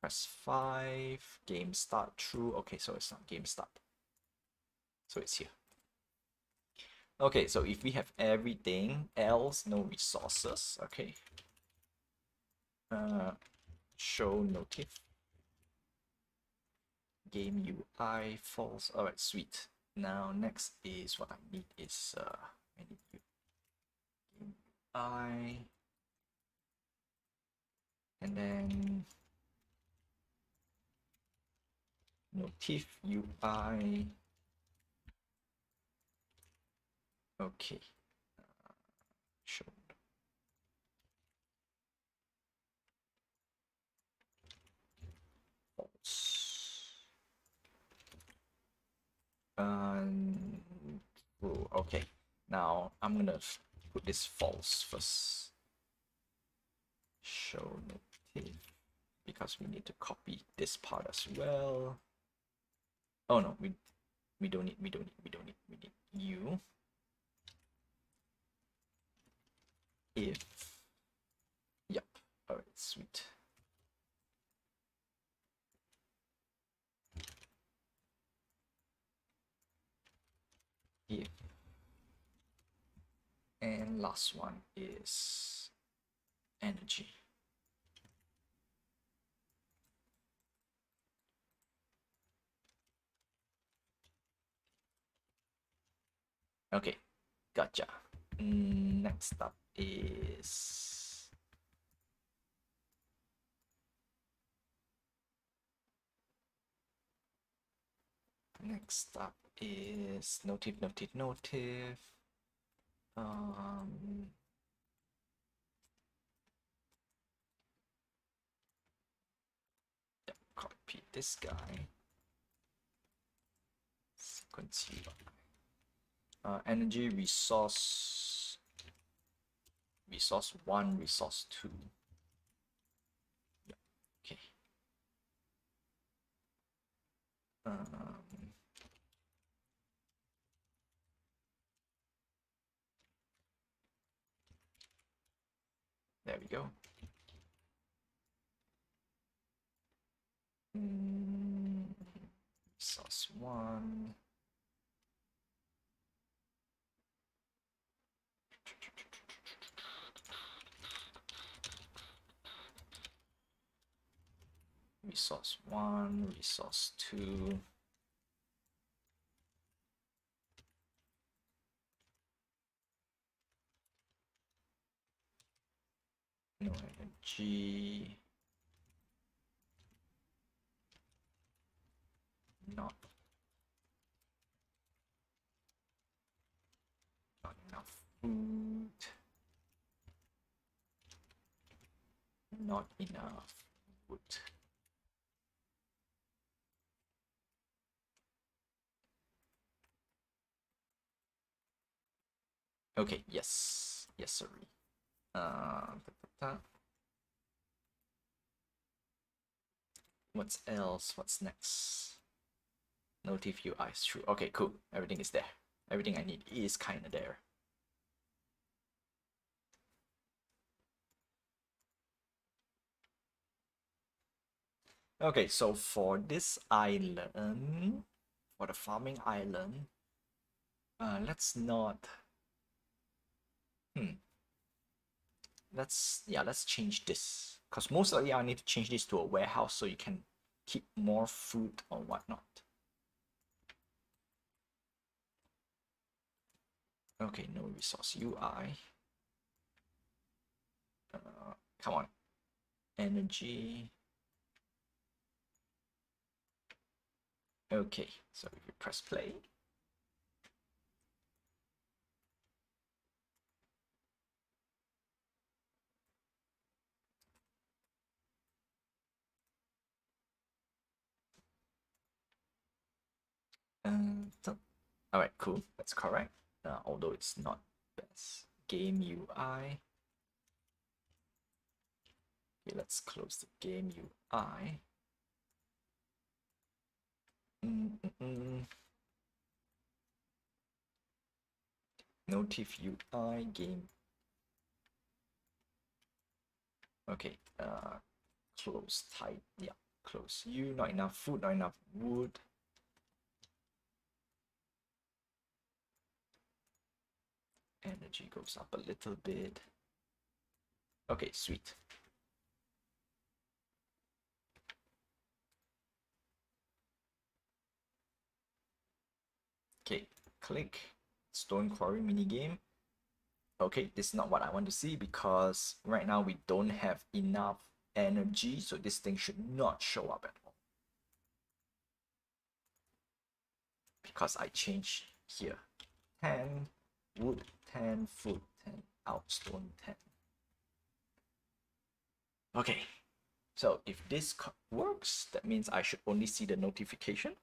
Press 5. Game start true. Okay, so it's not game start. So it's here. Okay, so if we have everything else, no resources. Okay. Show notif. Game UI false. Alright, sweet. Now next is what I need is I need game UI, and then notif UI. Okay. Show. False. Oh, okay. Now I'm gonna put this false first. Show notif, because we need to copy this part as well. Oh no, we don't need we need you. If yep, alright, sweet. If, and last one is energy. Okay, gotcha. Next up is notif. Copy this guy. Sequence energy resource 1, resource 2. Yeah, okay. There we go. Resource 1. Resource 1, resource 2. No energy. Not enough food. Not enough wood. Okay, yes. Yes, sorry. What's else? What's next? Notif UI is true. Okay, cool. Everything is there. Everything I need is kind of there. Okay, so for this island, for the farming island, let's not. let's change this, because most likely I need to change this to a warehouse so you can keep more food or whatnot. Okay, no resource UI. Come on, energy. Okay, so if you press play, all right, cool, that's correct. Although it's not best. Game UI. Okay, let's close the game UI. Notif UI game. Okay, close type. Yeah, close. You not enough food, not enough wood. Energy goes up a little bit. Okay, sweet. Okay, click stone quarry minigame. Okay, this is not what I want to see because right now we don't have enough energy, so this thing should not show up at all. Because I changed here. 10 wood, 10 food, 10 out stone, 10. Okay, so if this works, that means I should only see the notification.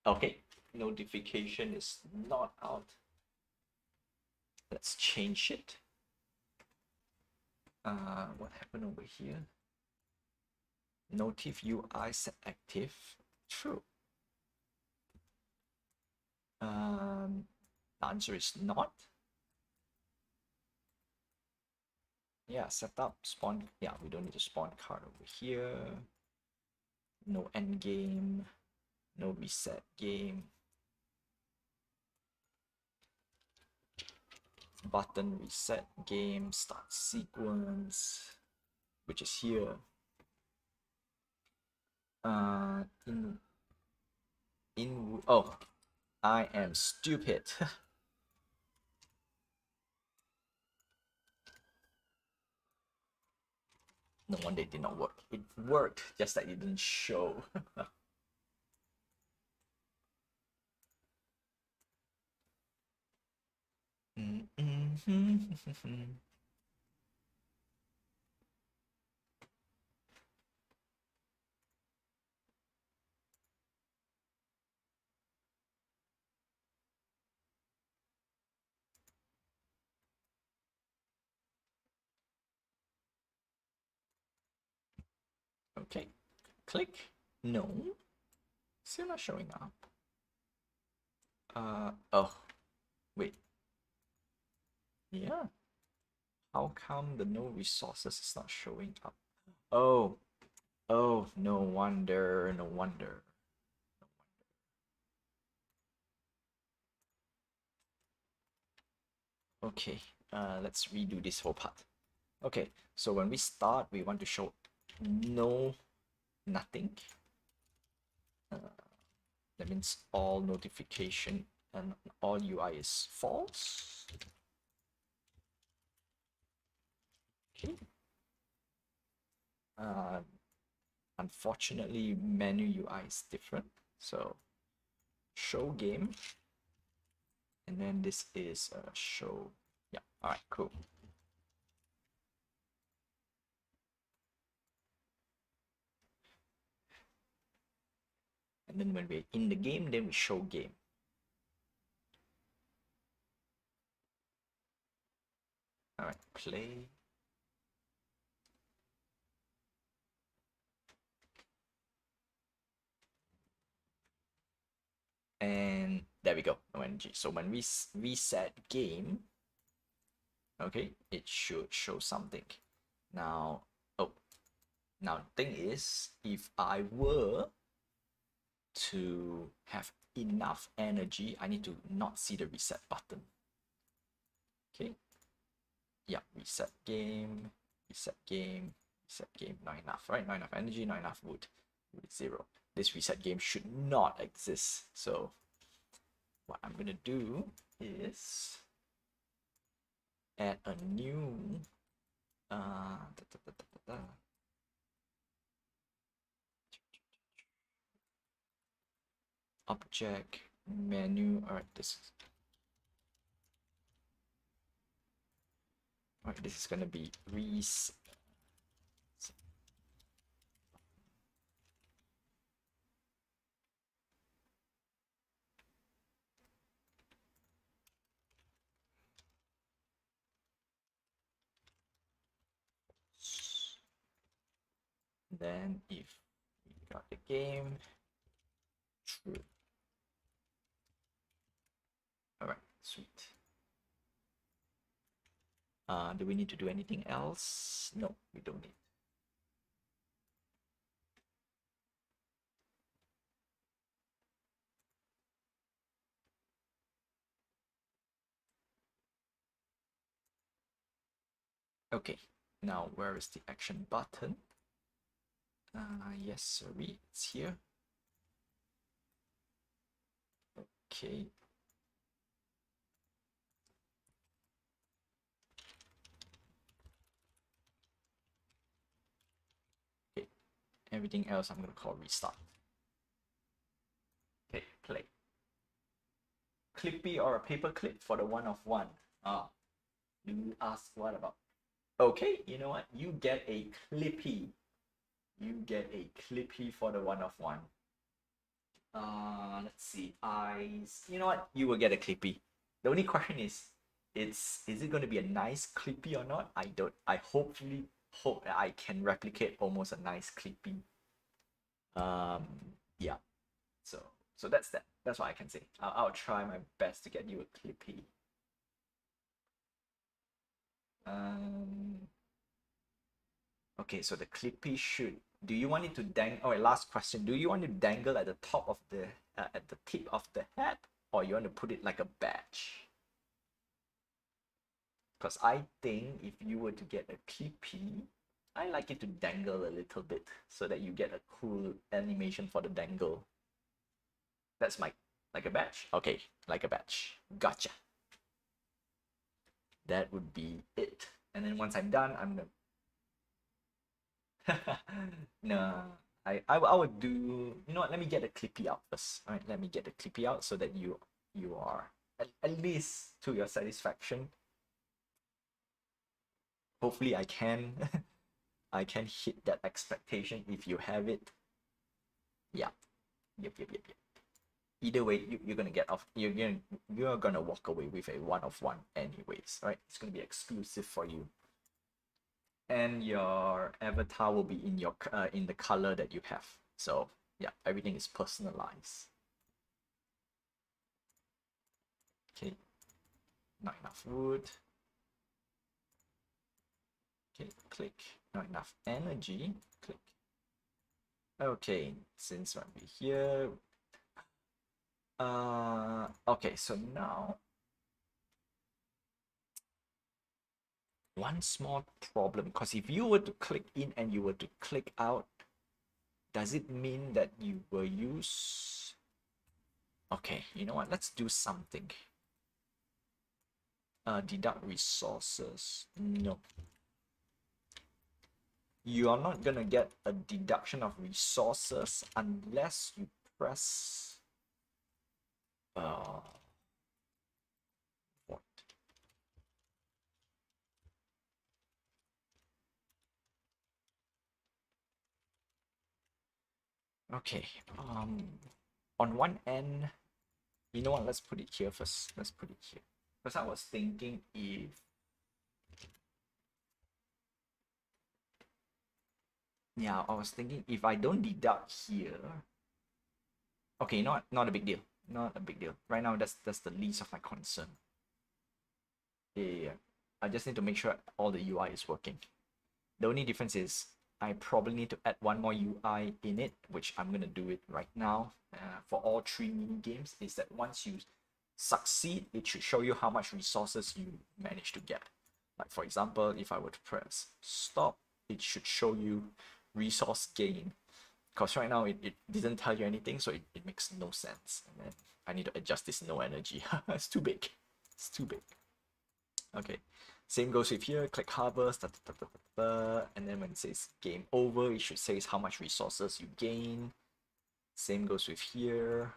Okay, notification is not out. Let's change it. What happened over here? Notif UI set active. True. The answer is not. Yeah, setup spawn. Yeah, we don't need to spawn card over here. No end game. No reset game. Button reset game. Start sequence, which is here. Oh, I am stupid. No wonder it did not work. It worked, just that it didn't show. Okay, click. No, still not showing up. Oh, wait. Yeah. How come the no resources is not showing up? Oh, oh, no wonder, no wonder. Okay, let's redo this whole part. Okay, so when we start, we want to show no, nothing. That means all notification and all UI is false. Okay. Unfortunately, menu UI is different. So show game, and then this is show. Yeah. All right. Cool. And then when we're in the game, then we show game. All right. Play. And there we go. So when we reset game, okay, it should show something. Now, now the thing is, if I were to have enough energy, I need to not see the reset button. Okay. Yeah, reset game, reset game, reset game. Not enough, right? Not enough energy, not enough wood. Wood is 0. This reset game should not exist. So what I'm gonna do is add a new object menu. Alright, this is gonna be reset. Then if we got the game, true. Alright, sweet. Do we need to do anything else? No, we don't need. Okay, now where is the action button? Yes, sorry, it's here. Okay. Okay, everything else I'm gonna call restart. Okay, play. Clippy or a paper clip for the 1 of 1? You ask what about? Okay, you know what? You get a Clippy. You get a Clippy for the 1 of 1. Let's see. Eyes. You know what? You will get a Clippy. The only question is it going to be a nice Clippy or not? I hopefully hope that I can replicate almost a nice Clippy. Yeah. So that's that. That's what I can say. I'll try my best to get you a Clippy. Okay, so the Clippy should. Do you want it to dangle? Oh, wait, last question. Do you want to dangle at the top of the at the tip of the hat, or you want to put it like a badge? Because I think if you were to get a Clippy, I like it to dangle a little bit so that you get a cool animation for the dangle. That's like a badge. Okay, like a badge. Gotcha. That would be it. And then once I'm done, I'm gonna. No, I would do. You know what? Let me get the Clippy out first. All right, let me get the Clippy out so that you are at least to your satisfaction. Hopefully, I can I can hit that expectation if you have it. Yeah. Yep. Either way, you're gonna get off. You're gonna walk away with a 1 of 1 anyways, right? It's gonna be exclusive for you, and your avatar will be in your in the color that you have. So yeah, everything is personalized. Okay, not enough wood. Okay, click. Not enough energy. Click. Okay, since we're here. Okay, so now one small problem, because if you were to click in and you were to click out, does it mean that you will use? Okay, you know what? Let's do something. Deduct resources. No. You are not gonna get a deduction of resources unless you press what? Okay. On one end, you know what? Let's put it here first. Let's put it here. Because I was thinking if I was thinking if I don't deduct here. Okay, not a big deal. Not a big deal. Right now, that's the least of my concern. Yeah. I just need to make sure all the UI is working. The only difference is I probably need to add one more UI in it, which I'm gonna do it right now. For all 3 mini games, is that once you succeed, it should show you how much resources you managed to get. Like for example, if I were to press stop, it should show you resource gain. Because right now it didn't tell you anything, so it makes no sense. And then I need to adjust this no energy. It's too big. It's too big. Okay. Same goes with here, click harvest, and then when it says game over, it should say how much resources you gain. Same goes with here.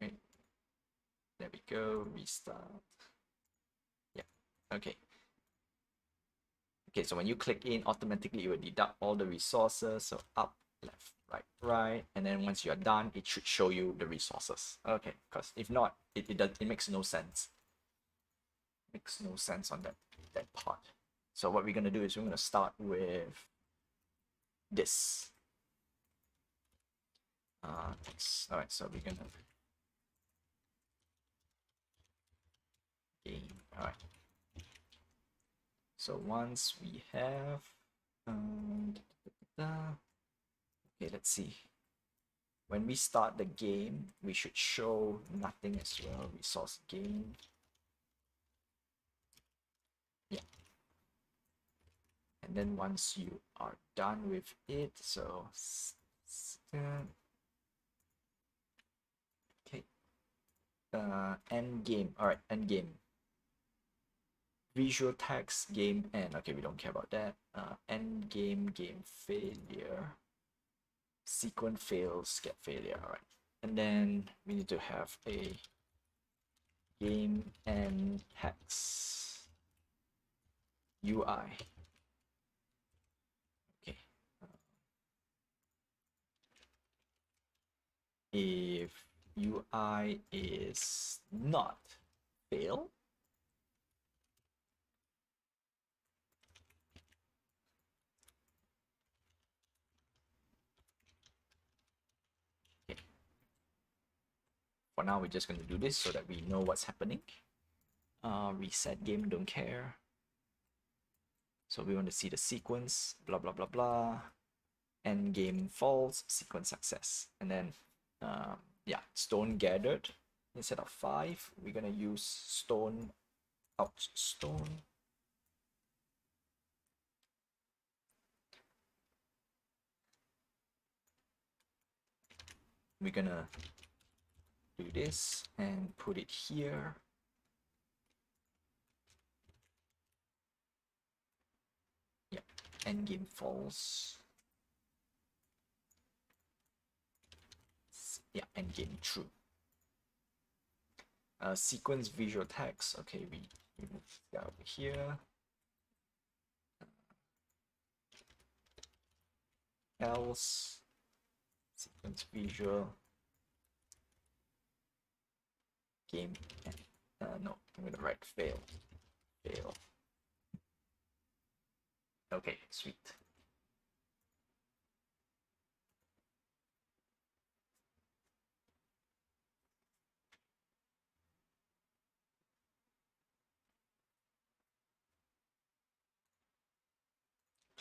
Right. There we go, restart. Yeah, okay. Okay, so when you click in, automatically it will deduct all the resources. So up, left, right, and then once you're done, it should show you the resources. Okay, because if not, it makes no sense. Makes no sense on that part. So what we're gonna do is we're gonna start with this. All right, so we're gonna game. All right. So once we have, okay, let's see. When we start the game, we should show nothing as well. Resource gain. Yeah. And then once you are done with it, so okay, end game. All right, end game. Visual text game end. Okay, we don't care about that. End game, game failure. Sequence fails, get failure. All right, and then we need to have a game end hex UI. Okay. If UI is not fail, okay. For now, we're just going to do this so that we know what's happening. Reset game, don't care. So we want to see the sequence, blah, blah, blah, blah. End game false, sequence success. And then, yeah, stone gathered. Instead of 5, we're going to use stone out stone. We're going to do this and put it here. Yeah, end game false. Yeah, end game true. Sequence visual text. Okay, we move that over here. Else sequence visual game. No, I'm gonna write fail. Fail. Okay, sweet.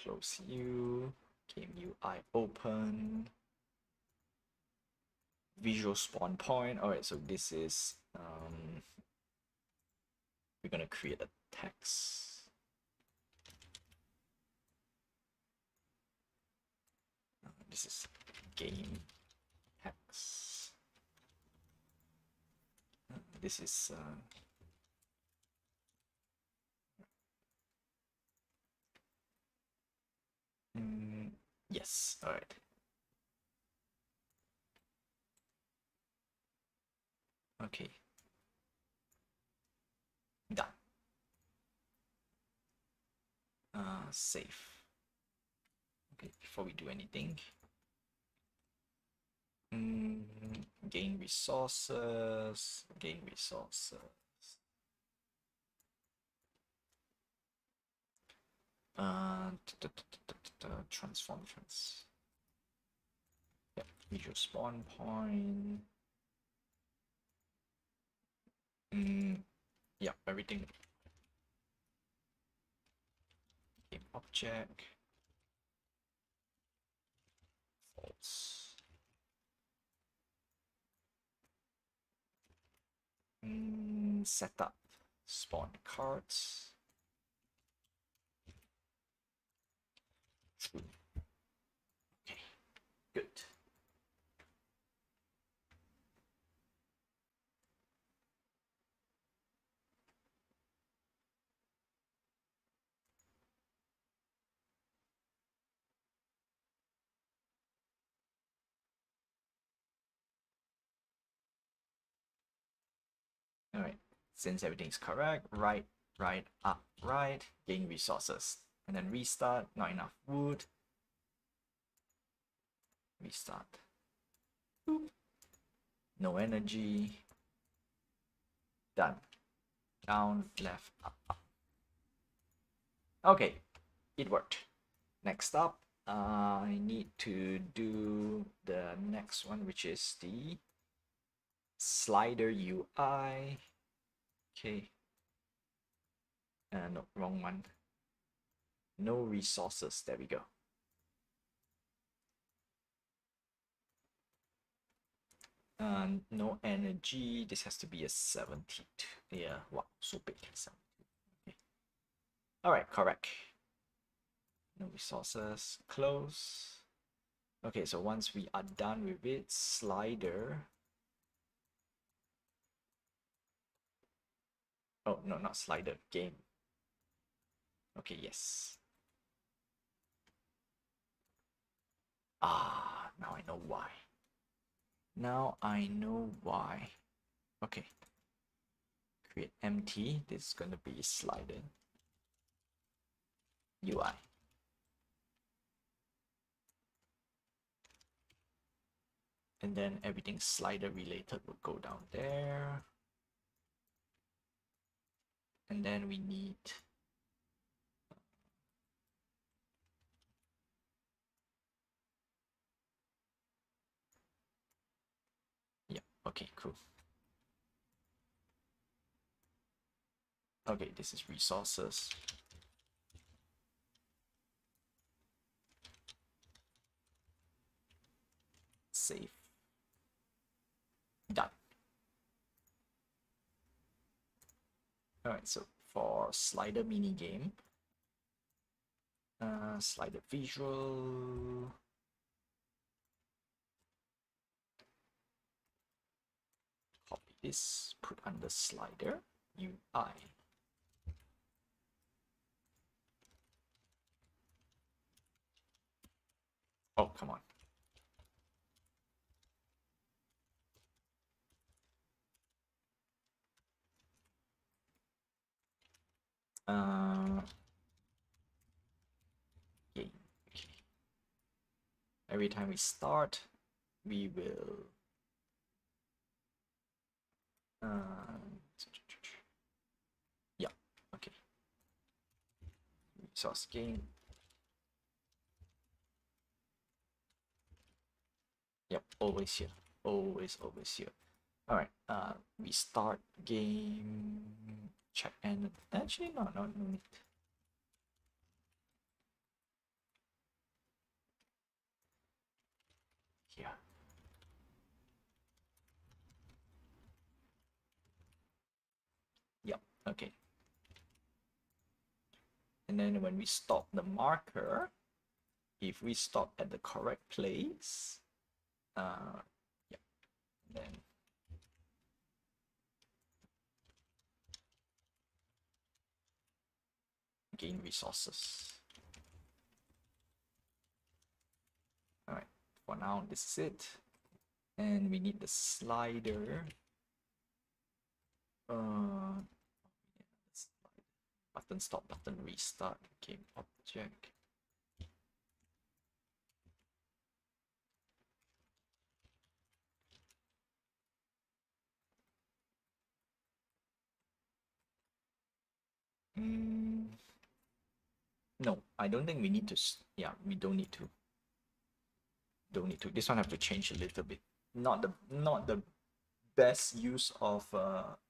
Close you. Game UI open. Visual spawn point. Alright, so this is we're gonna create a text. This is game text. This is yes, all right. Okay. Done. Save. Okay, before we do anything. Gain resources, gain resources. Transform trans. Yep, visual spawn point. Yeah, everything. Game object. False. Setup. Spawn cards. True. Okay, good. All right, since everything's correct, right, up, right, gain resources, and then restart. Not enough wood. Restart. Boop. No energy. Done. Down, left, up, up. Okay, it worked. Next up, I need to do the next one, which is the slider UI. Okay. No, wrong one. No resources. There we go. No energy. This has to be a 72. Yeah, wow, so big. 72. Okay. All right, correct. No resources. Close. Okay, so once we are done with it, slider. Oh, no, not slider. Game. Okay, yes. Ah, now I know why. Now I know why. Okay. Create empty. This is gonna be slider UI. And then everything slider related will go down there. And then we need yeah, okay, cool. Okay, this is resources. Save. Done. Alright, so for slider mini game, slider visual. Copy this, put under slider UI. Oh, come on. Yeah, okay. Every time we start, we will yeah, okay. Resource gain. Yep, always here. Always here. Alright, we start game. Check and actually no need. Here. Yep, okay. And then when we stop the marker, if we stop at the correct place, yeah, then gain resources. All right, for now this is it, and we need the slider. Button stop, button restart, game object. No, I don't think we need to. Yeah, we don't need to. Don't need to. This one have to change a little bit. Not the best use of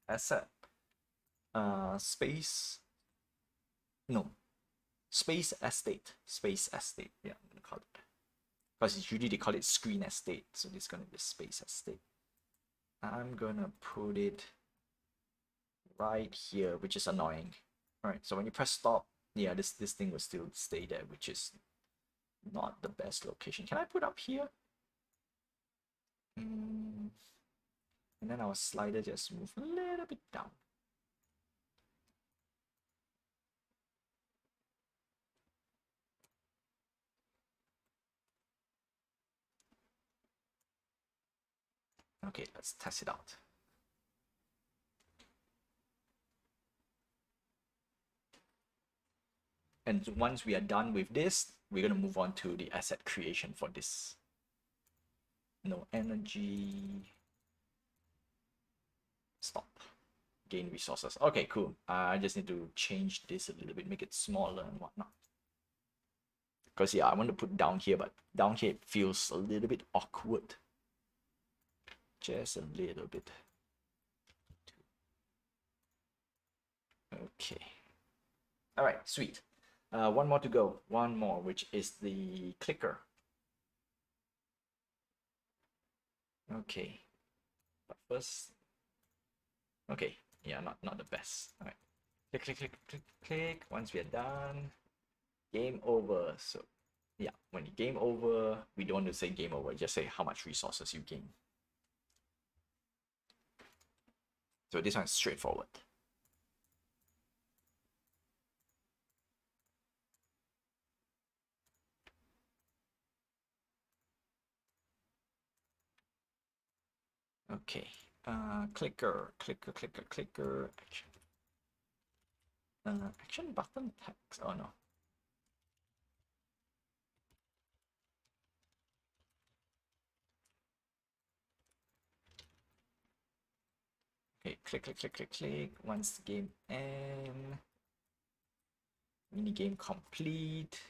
asset space. No, Space Estate. Space Estate. Yeah, I'm gonna call it. Because usually they call it Screen Estate. So this is gonna be Space Estate. I'm gonna put it right here, which is annoying. Alright, so when you press stop, yeah, this thing will still stay there, which is not the best location. Can I put up here? And then our slider just move a little bit down. Okay, let's test it out. And once we are done with this, we're going to move on to the asset creation for this. No energy. Stop. Gain resources. Okay, cool. I just need to change this a little bit, make it smaller and whatnot. Because yeah, I want to put down here, but down here it feels a little bit awkward. Just a little bit. Okay. All right, sweet. One more to go. One more, which is the clicker. Okay. But first, okay. Yeah, not the best. All right. Click, click, click, click, click. Once we are done, game over. So yeah, when you game over, we don't want to say game over. Just say how much resources you gain. So this one's straightforward. Okay. Clicker, clicker, clicker, clicker, action. Action button text. Oh no. Okay, click, click, click, click, click. Once the game ends, mini game complete.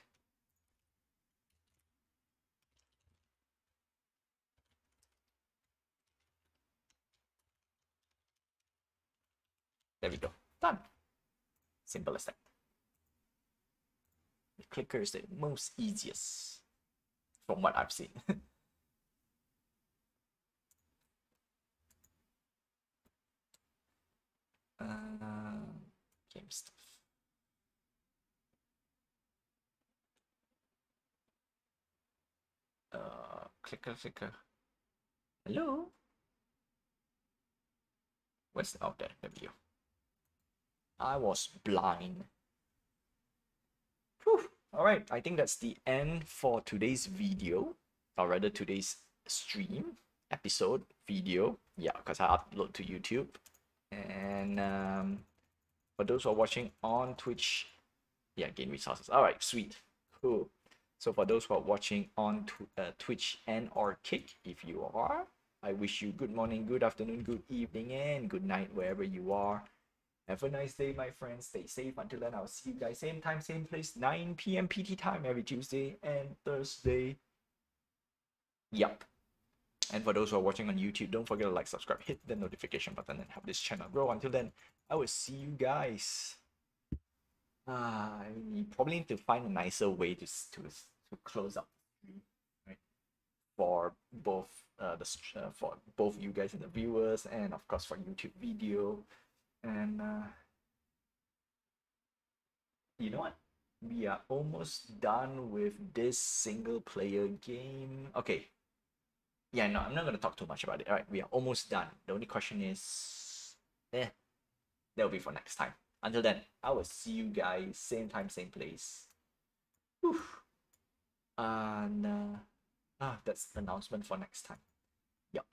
There we go. Done. Simple as that. The clicker is the most easiest from what I've seen. Game stuff. Clicker, clicker. Hello? What's out there? There we go. I was blind. Whew. All right, I think that's the end for today's video, or rather today's stream, episode, video. Yeah, because I upload to YouTube. And for those who are watching on Twitch, yeah, gain resources. All right, sweet, cool. So for those who are watching on Twitch and or Kick, if you are, I wish you good morning, good afternoon, good evening, and good night wherever you are. Have a nice day, my friends. Stay safe. Until then, I'll see you guys same time, same place, 9 p.m. PT time every Tuesday and Thursday. Yup. And for those who are watching on YouTube, don't forget to like, subscribe, hit the notification button, and help this channel grow. Until then, I will see you guys. You probably need to find a nicer way to close up, right? For both for both you guys and the viewers, and of course for YouTube video. And you know what? We are almost done with this single player game. Okay. Yeah, no, I'm not going to talk too much about it. All right, we are almost done. The only question is, that'll be for next time. Until then, I will see you guys same time, same place. Whew. And that's the announcement for next time. Yup.